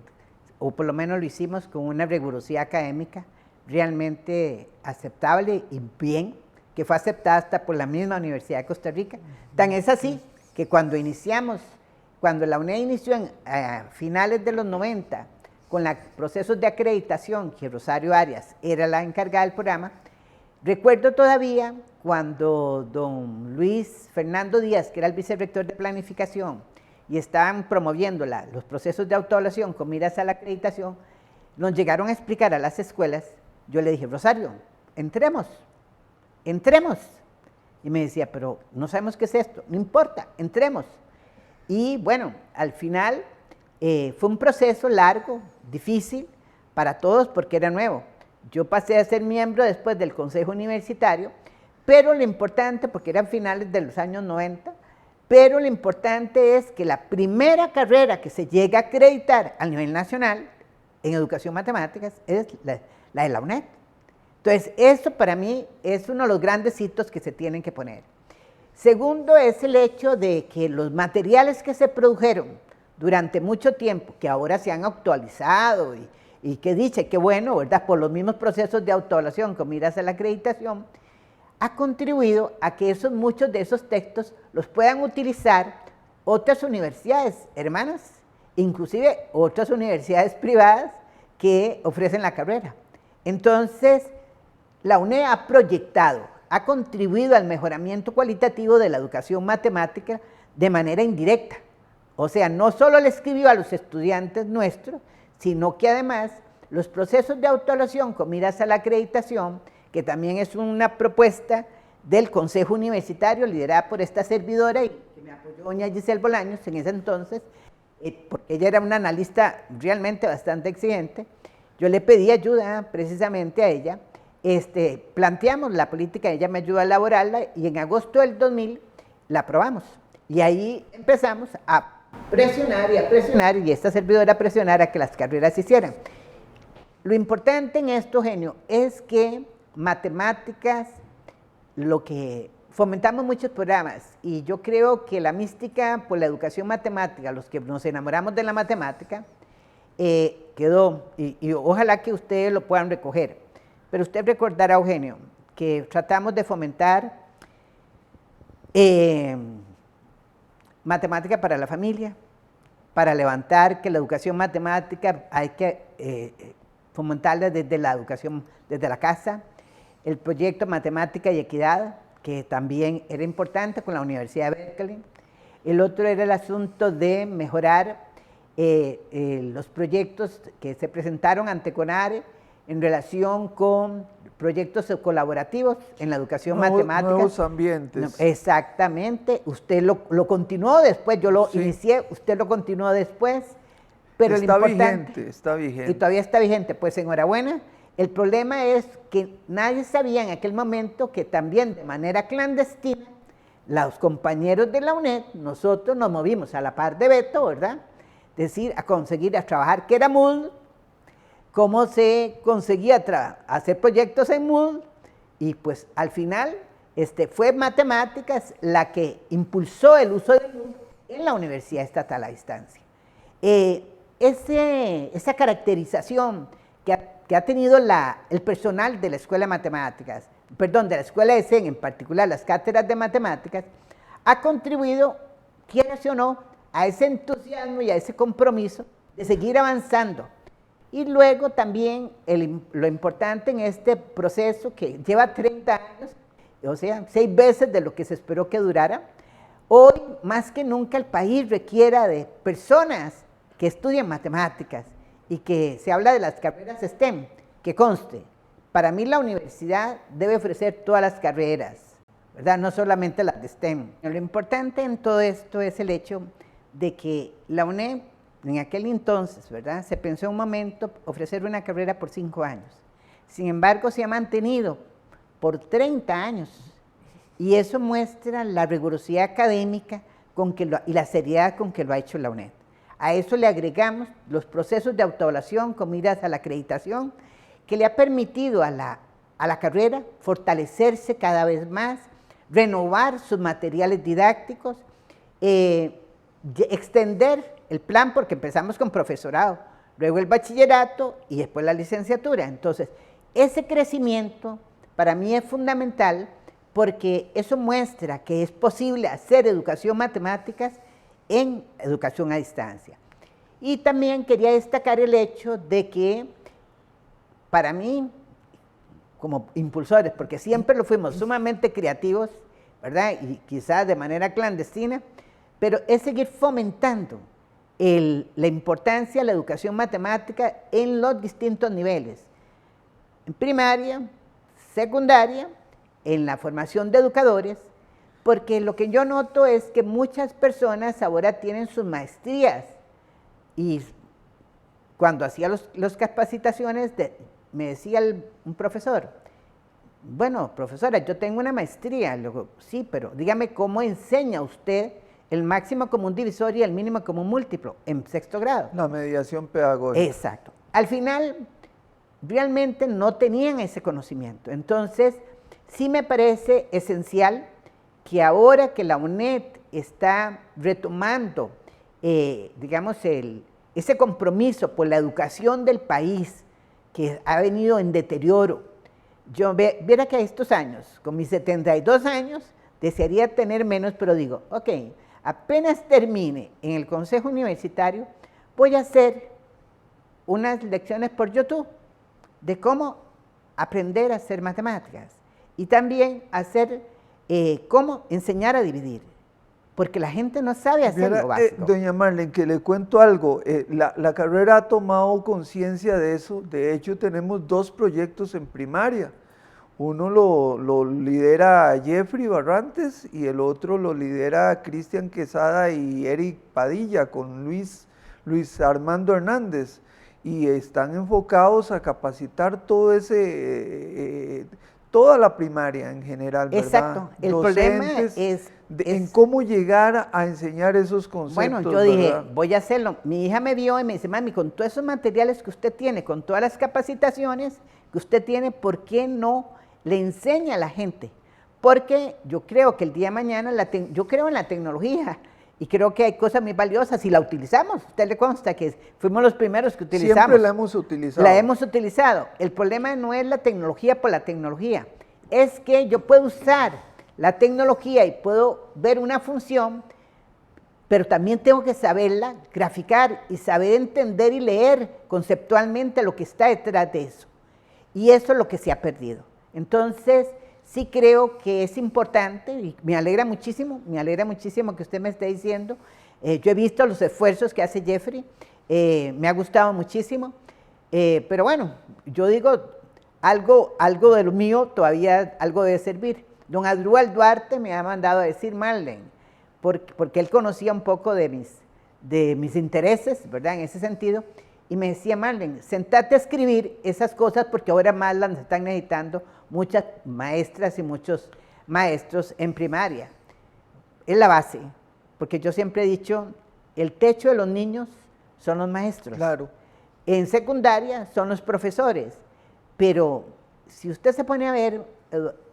C: o por lo menos lo hicimos con una rigurosidad académica realmente aceptable y bien, que fue aceptada hasta por la misma Universidad de Costa Rica. Tan es así que cuando la UNED inició a finales de los 90, con los procesos de acreditación, que Rosario Arias era la encargada del programa, recuerdo todavía cuando don Luis Fernando Díaz, que era el vicerrector de planificación, y estaban promoviendo los procesos de autoevaluación con miras a la acreditación, nos llegaron a explicar a las escuelas. Yo le dije, Rosario, entremos. Y me decía, pero no sabemos qué es esto. No importa, entremos. Y bueno, al final fue un proceso largo, difícil para todos porque era nuevo. Yo pasé a ser miembro después del Consejo Universitario, pero lo importante, porque eran finales de los años 90, pero lo importante es que la primera carrera que se llega a acreditar a nivel nacional en educación matemáticas es la de la UNED. Entonces, eso para mí es uno de los grandes hitos que se tienen que poner. Segundo es el hecho de que los materiales que se produjeron durante mucho tiempo, que ahora se han actualizado y qué dicha, qué bueno, ¿verdad? Por los mismos procesos de autoevaluación con miras a la acreditación, ha contribuido a que muchos de esos textos los puedan utilizar otras universidades hermanas, inclusive otras universidades privadas que ofrecen la carrera. Entonces, la UNED ha proyectado, ha contribuido al mejoramiento cualitativo de la educación matemática de manera indirecta. O sea, no solo le escribió a los estudiantes nuestros, sino que además los procesos de autoevaluación con miras a la acreditación, que también es una propuesta del Consejo Universitario liderada por esta servidora y que me apoyó doña Giselle Bolaños en ese entonces, porque ella era una analista realmente bastante exigente. Yo le pedí ayuda precisamente a ella, planteamos la política, ella me ayudó a elaborarla y en agosto del 2000 la aprobamos. Y ahí empezamos a presionar y esta servidora a presionar a que las carreras se hicieran. Lo importante en esto, Eugenio, es que matemáticas, lo que fomentamos muchos programas y yo creo que la mística por la educación matemática, los que nos enamoramos de la matemática, quedó y ojalá que ustedes lo puedan recoger. Pero usted recordará, Eugenio, que tratamos de fomentar matemática para la familia, para levantar que la educación matemática hay que fomentarla desde la educación, desde la casa, el proyecto Matemática y Equidad, que también era importante con la Universidad de Berkeley. El otro era el asunto de mejorar los proyectos que se presentaron ante CONARE en relación con proyectos colaborativos en la educación matemática.
B: Nuevos ambientes.
C: Exactamente, usted lo continuó después, yo lo inicié, usted lo continuó después, pero
B: está
C: lo importante,
B: vigente, está vigente.
C: Y todavía está vigente, pues enhorabuena. El problema es que nadie sabía en aquel momento que también de manera clandestina, los compañeros de la UNED, nosotros nos movimos a la par de Beto, ¿verdad? Es decir, a conseguir a trabajar, que era Moodle, cómo se conseguía hacer proyectos en Moodle, y pues al final fue matemáticas la que impulsó el uso de Moodle en la Universidad Estatal a Distancia. Esa caracterización que ha tenido el personal de la Escuela de Matemáticas, perdón, de la Escuela de CEN, en particular las cátedras de matemáticas, ha contribuido, quieras o no, a ese entusiasmo y a ese compromiso de seguir avanzando. Y luego también lo importante en este proceso que lleva 30 años, o sea, 6 veces de lo que se esperó que durara, hoy más que nunca el país requiera de personas que estudien matemáticas y que se habla de las carreras STEM, que conste, para mí la universidad debe ofrecer todas las carreras, ¿verdad? No solamente las de STEM. Lo importante en todo esto es el hecho de que la UNED, en aquel entonces, ¿verdad?, se pensó en un momento ofrecer una carrera por 5 años. Sin embargo, se ha mantenido por 30 años y eso muestra la rigurosidad académica y la seriedad con que lo ha hecho la UNED. A eso le agregamos los procesos de autoevaluación con miras a la acreditación, que le ha permitido a la carrera fortalecerse cada vez más, renovar sus materiales didácticos, extender el plan, porque empezamos con profesorado, luego el bachillerato y después la licenciatura. Entonces, ese crecimiento para mí es fundamental porque eso muestra que es posible hacer educación matemáticas en educación a distancia. Y también quería destacar el hecho de que para mí, como impulsores, porque siempre lo fuimos sumamente creativos, ¿verdad? Y quizás de manera clandestina, pero es seguir fomentando la importancia de la educación matemática en los distintos niveles, en primaria, secundaria, en la formación de educadores, porque lo que yo noto es que muchas personas ahora tienen sus maestrías, y cuando hacía las capacitaciones, me decía un profesor, bueno, profesora, yo tengo una maestría. Le digo, sí, pero dígame cómo enseña usted el máximo común divisor y el mínimo común múltiplo en sexto grado.
B: La mediación pedagógica.
C: Exacto. Al final, realmente no tenían ese conocimiento. Entonces, sí me parece esencial que ahora que la UNED está retomando, digamos, ese compromiso por la educación del país, que ha venido en deterioro. Yo viera que a estos años, con mis 72 años, desearía tener menos, pero digo, ok, apenas termine en el consejo universitario, voy a hacer unas lecciones por YouTube de cómo aprender a hacer matemáticas y también hacer cómo enseñar a dividir, porque la gente no sabe hacer lo básico.
B: Doña Marlene, que le cuento algo, la carrera ha tomado conciencia de eso. De hecho, tenemos 2 proyectos en primaria. Uno lo lidera Jeffrey Barrantes y el otro lo lidera Cristian Quesada y Eric Padilla con Luis Armando Hernández, y están enfocados a capacitar toda la primaria en general, ¿verdad?
C: Exacto, el problema es
B: en cómo llegar a enseñar esos conceptos.
C: Bueno, yo dije, voy a hacerlo. Mi hija me vio y me dice, mami, con todos esos materiales que usted tiene, con todas las capacitaciones que usted tiene, ¿por qué no le enseña a la gente? Porque yo creo que el día de mañana, yo creo en la tecnología y creo que hay cosas muy valiosas y la utilizamos. Usted le consta que fuimos los primeros que utilizamos.
B: Siempre la hemos utilizado.
C: La hemos utilizado. El problema no es la tecnología por la tecnología, es que yo puedo usar la tecnología y puedo ver una función, pero también tengo que saberla graficar y saber entender y leer conceptualmente lo que está detrás de eso. Y eso es lo que se ha perdido. Entonces, sí creo que es importante y me alegra muchísimo que usted me esté diciendo. Yo he visto los esfuerzos que hace Jeffrey, me ha gustado muchísimo, pero bueno, yo digo, algo de lo mío todavía algo debe servir. Don Adrúbal Duarte me ha mandado a decir, Marlene, porque él conocía un poco de mis intereses, ¿verdad? En ese sentido, y me decía, Marlene, sentate a escribir esas cosas porque ahora más las están necesitando muchas maestras y muchos maestros en primaria. Es la base, porque yo siempre he dicho, el techo de los niños son los maestros.
B: Claro.
C: En secundaria son los profesores, pero si usted se pone a ver,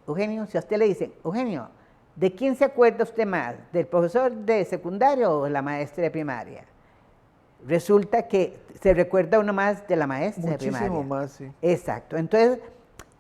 C: Eugenio, si a usted le dicen, Eugenio, ¿de quién se acuerda usted más? ¿Del profesor de secundaria o de la maestra de primaria? Resulta que se recuerda uno más de la maestra de primaria.
B: Muchísimo más, sí.
C: Exacto. Entonces,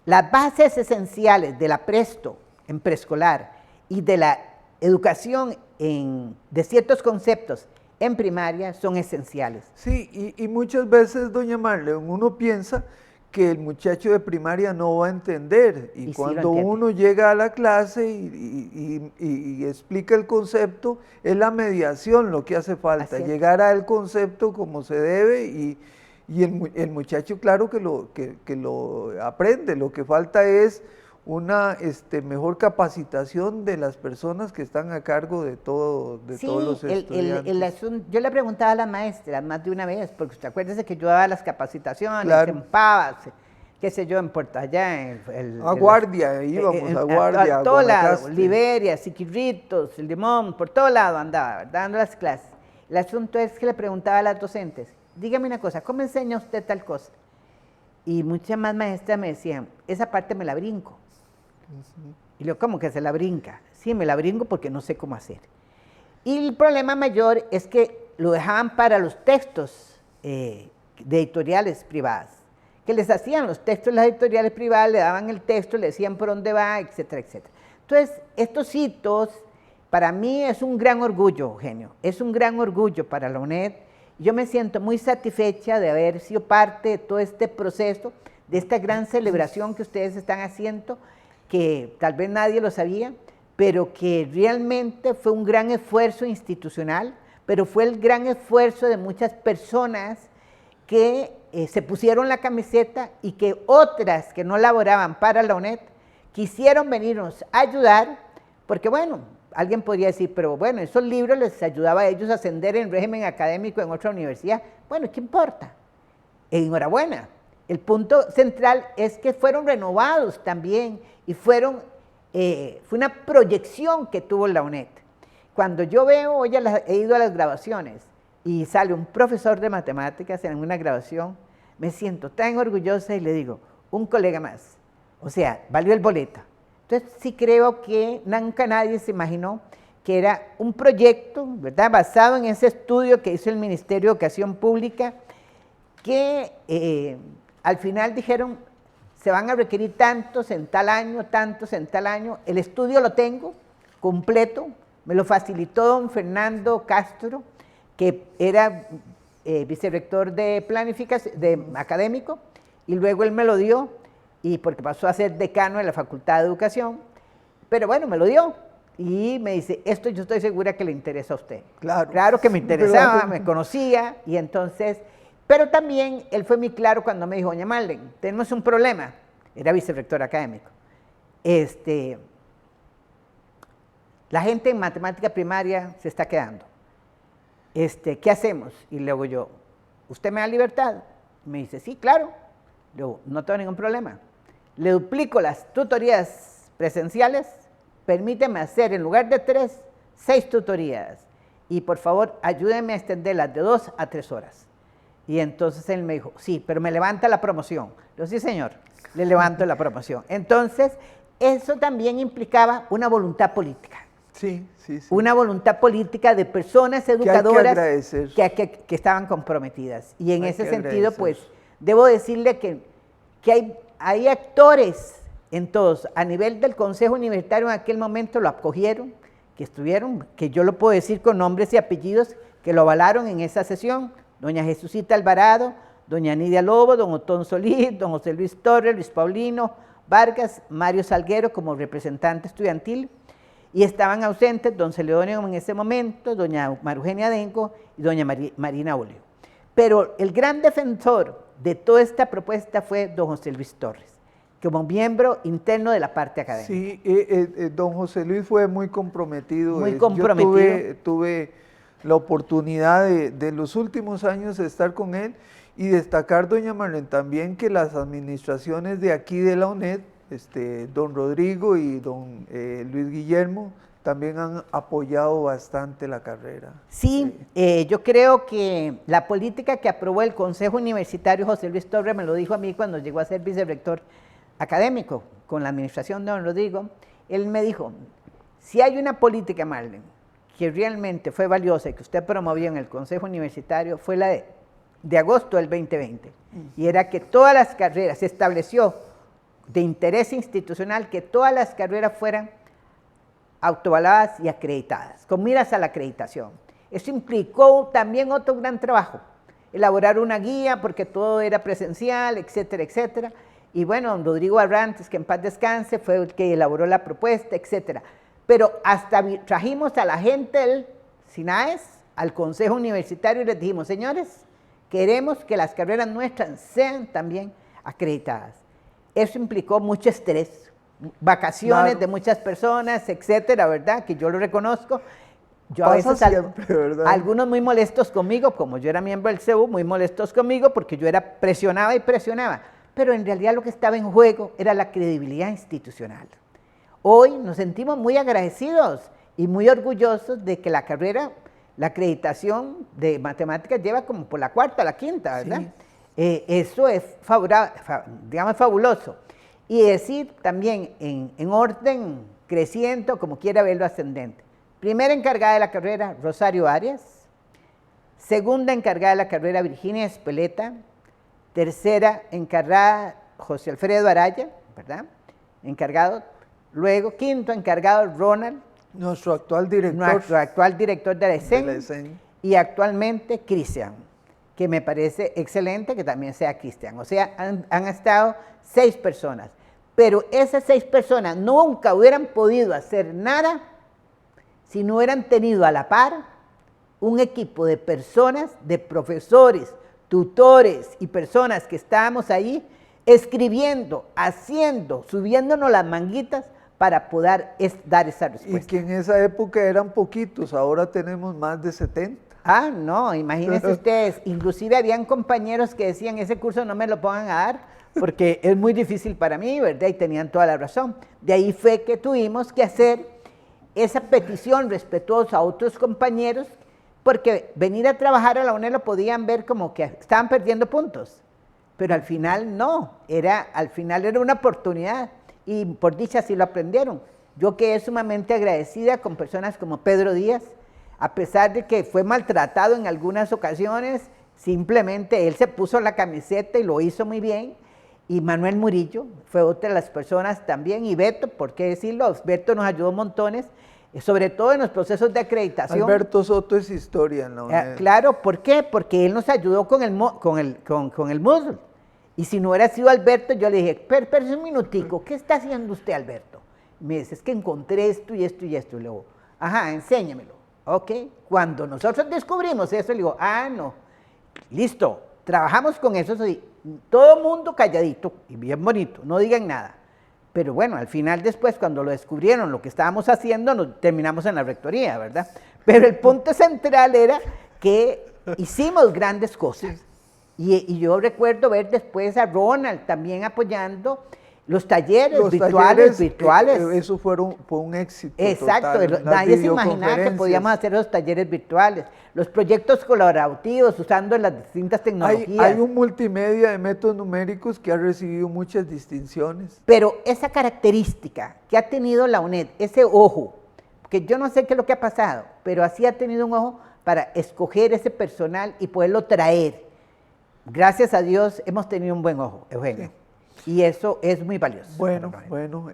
C: las bases esenciales de la Presto en preescolar y de la educación de ciertos conceptos en primaria son esenciales.
B: Sí, y muchas veces, doña Marlene, uno piensa que el muchacho de primaria no va a entender, y cuando uno llega a la clase y explica el concepto, es la mediación lo que hace falta, llegar al concepto como se debe, y el muchacho claro que lo aprende. Lo que falta es una mejor capacitación de las personas que están a cargo de todos los estudiantes.
C: Yo le preguntaba a las maestras más de una vez, porque usted acuérdese que yo daba las capacitaciones,
B: claro,
C: en Pavas, qué sé yo, en Puerto Allá,
B: a Guardia, íbamos a Guardia,
C: a todo lado, Liberia, Siquirritos, Limón, por todo lado andaba dando las clases. El asunto es que le preguntaba a las docentes, dígame una cosa, ¿cómo enseña usted tal cosa? Y muchas más maestras me decían, esa parte me la brinco. Y yo, ¿cómo que se la brinca? Sí, me la brinco porque no sé cómo hacer. Y el problema mayor es que lo dejaban para los textos de editoriales privadas, que les hacían los textos de las editoriales privadas, le daban el texto, le decían por dónde va, etcétera, etcétera. Entonces, estos hitos, para mí es un gran orgullo, Eugenio, es un gran orgullo para la UNED. Yo me siento muy satisfecha de haber sido parte de todo este proceso, de esta gran celebración que ustedes están haciendo, que tal vez nadie lo sabía, pero que realmente fue un gran esfuerzo institucional, pero fue el gran esfuerzo de muchas personas que se pusieron la camiseta y que otras que no laboraban para la UNED quisieron venirnos a ayudar, porque bueno, alguien podría decir, pero bueno, esos libros les ayudaba a ellos a ascender en régimen académico en otra universidad. Bueno, ¿qué importa? Enhorabuena. El punto central es que fueron renovados también y fue una proyección que tuvo la UNED. Cuando yo veo, hoy he ido a las grabaciones y sale un profesor de matemáticas en una grabación, me siento tan orgullosa y le digo, un colega más. O sea, valió el boleto. Entonces sí creo que nunca nadie se imaginó que era un proyecto, ¿verdad?, basado en ese estudio que hizo el Ministerio de Educación Pública, que al final dijeron, se van a requerir tantos en tal año, tantos en tal año. El estudio lo tengo completo, me lo facilitó don Fernando Castro, que era vicerrector de planificación académico, y luego él me lo dio, y porque pasó a ser decano de la Facultad de Educación, pero bueno, me lo dio, y me dice, esto yo estoy segura que le interesa a usted. Claro que me interesaba, me conocía, y entonces, pero también él fue muy claro cuando me dijo, doña Marlene, tenemos un problema, era vicerrector académico, la gente en matemática primaria se está quedando, ¿qué hacemos? Y luego yo, ¿usted me da libertad? Me dice, sí, claro. Yo, no tengo ningún problema. Le duplico las tutorías presenciales, permíteme hacer en lugar de 3, 6 tutorías. Y por favor, ayúdenme a extenderlas de 2 a 3 horas. Y entonces él me dijo, sí, pero me levanta la promoción. Yo, sí, señor, le levanto la promoción. Entonces, eso también implicaba una voluntad política.
B: Sí.
C: Una voluntad política de personas educadoras que estaban comprometidas. Y en ese sentido, pues, debo decirle que hay actores en todos. A nivel del Consejo Universitario en aquel momento lo acogieron, que estuvieron, que yo lo puedo decir con nombres y apellidos, que lo avalaron en esa sesión. Doña Jesucita Alvarado, doña Nidia Lobo, don Otón Solís, don José Luis Torres, Luis Paulino Vargas, Mario Salguero como representante estudiantil, y estaban ausentes don Celedonio en ese momento, doña María Eugenia Dengo y doña Marina Oleo. Pero el gran defensor de toda esta propuesta fue don José Luis Torres, como miembro interno de la parte académica.
B: Sí, don José Luis fue muy comprometido.
C: Muy comprometido.
B: Yo tuve la oportunidad de los últimos años de estar con él y destacar, doña Marlene, también que las administraciones de aquí de la UNED, don Rodrigo y don Luis Guillermo, también han apoyado bastante la carrera.
C: Sí, yo creo que la política que aprobó el Consejo Universitario, José Luis Torres me lo dijo a mí cuando llegó a ser vicerrector académico con la administración de don Rodrigo, él me dijo, si hay una política, Marlene, que realmente fue valiosa y que usted promovió en el Consejo Universitario, fue la de agosto del 2020, y era que todas las carreras, se estableció de interés institucional que todas las carreras fueran autovaladas y acreditadas, con miras a la acreditación. Eso implicó también otro gran trabajo, elaborar una guía porque todo era presencial, etcétera, etcétera. Y bueno, don Rodrigo Arrantes, que en paz descanse, fue el que elaboró la propuesta, etcétera. Pero hasta trajimos a la gente del SINAES, al Consejo Universitario, y les dijimos, señores, queremos que las carreras nuestras sean también acreditadas. Eso implicó mucho estrés, vacaciones de muchas personas, etcétera, ¿verdad? Que yo lo reconozco. Yo a veces,
B: siempre, ¿verdad?
C: Algunos muy molestos conmigo, como yo era miembro del CEU, muy molestos conmigo porque yo presionaba y presionaba. Pero en realidad lo que estaba en juego era la credibilidad institucional. Hoy nos sentimos muy agradecidos y muy orgullosos de que la carrera, la acreditación de matemáticas lleva como por la cuarta, la quinta, ¿verdad? Sí. Eso es digamos, fabuloso. Y decir también en orden creciente, como quiera verlo, ascendente. Primera encargada de la carrera, Rosario Arias. Segunda encargada de la carrera, Virginia Espeleta. Tercera encargada, José Alfredo Araya, ¿verdad? Encargado. Luego, quinto encargado, Ronald,
B: Nuestro actual director.
C: nuestro actual director de la
B: de
C: ESEN.
B: la ESEN.
C: Y actualmente Cristian, que me parece excelente que también sea Cristian. O sea, han estado 6 personas. Pero esas 6 personas nunca hubieran podido hacer nada si no hubieran tenido a la par un equipo de personas, de profesores, tutores y personas que estábamos ahí escribiendo, haciendo, subiéndonos las manguitas para poder dar esa
B: Y
C: respuesta.
B: que en esa época eran poquitos, ahora tenemos más de 70.
C: Ah, no, imagínense ustedes, inclusive habían compañeros que decían, ese curso no me lo pongan a dar porque es muy difícil para mí, ¿verdad? Y tenían toda la razón. De ahí fue que tuvimos que hacer esa petición respetuosa a otros compañeros, porque venir a trabajar a la UNED lo podían ver como que estaban perdiendo puntos, pero al final no, al final era una oportunidad, y por dicha sí lo aprendieron. Yo quedé sumamente agradecida con personas como Pedro Díaz, a pesar de que fue maltratado en algunas ocasiones, simplemente él se puso la camiseta y lo hizo muy bien. Y Manuel Murillo fue otra de las personas también, y Beto, ¿por qué decirlo? Beto nos ayudó montones, sobre todo en los procesos de acreditación.
B: Alberto Soto es historia en la UNED.
C: Claro, ¿por qué? Porque él nos ayudó con el Moodle. Y si no hubiera sido Alberto, yo le dije, pero un minutico, ¿qué está haciendo usted, Alberto? Me dice, es que encontré esto y esto y esto. Y le digo, ajá, enséñamelo. Ok, cuando nosotros descubrimos eso, le digo, no, listo, trabajamos con eso, todo mundo calladito y bien bonito, no digan nada. Pero bueno, al final después, cuando lo descubrieron, lo que estábamos haciendo, nos terminamos en la rectoría, ¿verdad? Pero el punto central era que hicimos grandes cosas. Y yo recuerdo ver después a Ronald también apoyando los talleres virtuales.
B: Eso fue un éxito.
C: Exacto,
B: total,
C: nadie se imaginaba que podíamos hacer los talleres virtuales, los proyectos colaborativos usando las distintas tecnologías.
B: Hay un multimedia de métodos numéricos que ha recibido muchas distinciones.
C: Pero esa característica que ha tenido la UNED, ese ojo, que yo no sé qué es lo que ha pasado, pero así ha tenido un ojo para escoger ese personal y poderlo traer. Gracias a Dios hemos tenido un buen ojo, Eugenio. Sí. Y eso es muy valioso.
B: Bueno,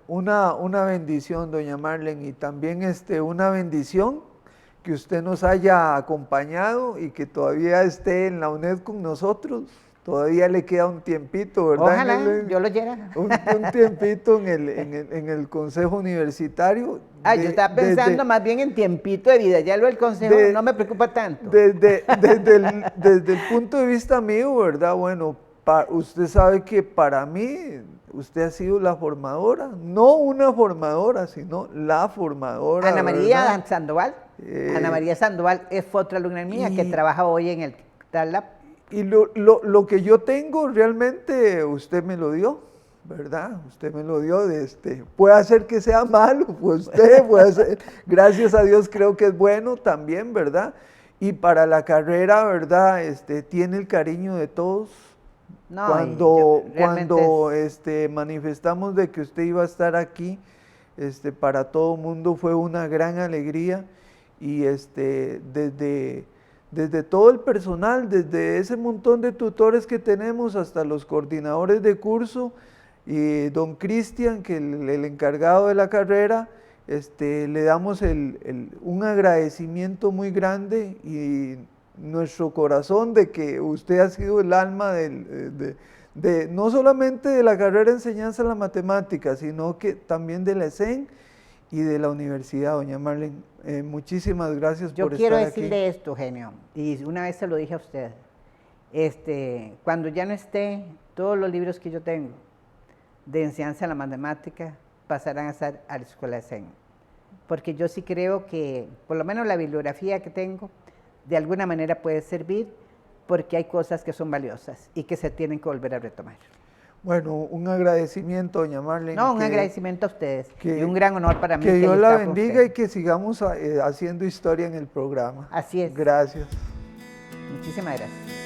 B: una bendición, doña Marlene, y también una bendición que usted nos haya acompañado y que todavía esté en la UNED con nosotros. Todavía le queda un tiempito, ¿verdad?
C: Ojalá yo lo llegara.
B: Un tiempito en el Consejo Universitario.
C: Yo estaba pensando más bien en tiempito de vida, ya lo del Consejo no me preocupa tanto.
B: Desde el punto de vista mío, ¿verdad? Bueno, usted sabe que para mí, usted ha sido la formadora, no una formadora, sino la formadora.
C: Ana María Sandoval. Ana María Sandoval es otra alumna mía que trabaja hoy en el TALAP.
B: Y lo que yo tengo realmente usted me lo dio, ¿verdad? Usted me lo dio, puede hacer que sea malo, pues usted puede hacer, gracias a Dios creo que es bueno también, ¿verdad? Y para la carrera, ¿verdad? Tiene el cariño de todos.
C: No,
B: cuando manifestamos de que usted iba a estar aquí, para todo el mundo fue una gran alegría, y desde todo el personal, desde ese montón de tutores que tenemos hasta los coordinadores de curso, y don Cristian, que el encargado de la carrera, le damos un agradecimiento muy grande, y nuestro corazón de que usted ha sido el alma no solamente de la carrera de enseñanza de la matemática, sino que también de la ESEN y de la universidad, doña Marlene. Muchísimas gracias por estar aquí.
C: Yo quiero decirle esto, Eugenio, y una vez se lo dije a usted, cuando ya no esté, todos los libros que yo tengo de enseñanza de la matemática pasarán a estar a la escuela de ESEN, porque yo sí creo que, por lo menos la bibliografía que tengo, de alguna manera puede servir, porque hay cosas que son valiosas y que se tienen que volver a retomar.
B: Bueno, un agradecimiento, doña Marlene.
C: No, un agradecimiento a ustedes y un gran honor para mí.
B: Que Dios la bendiga y que sigamos haciendo historia en el programa.
C: Así es.
B: Gracias.
C: Muchísimas gracias.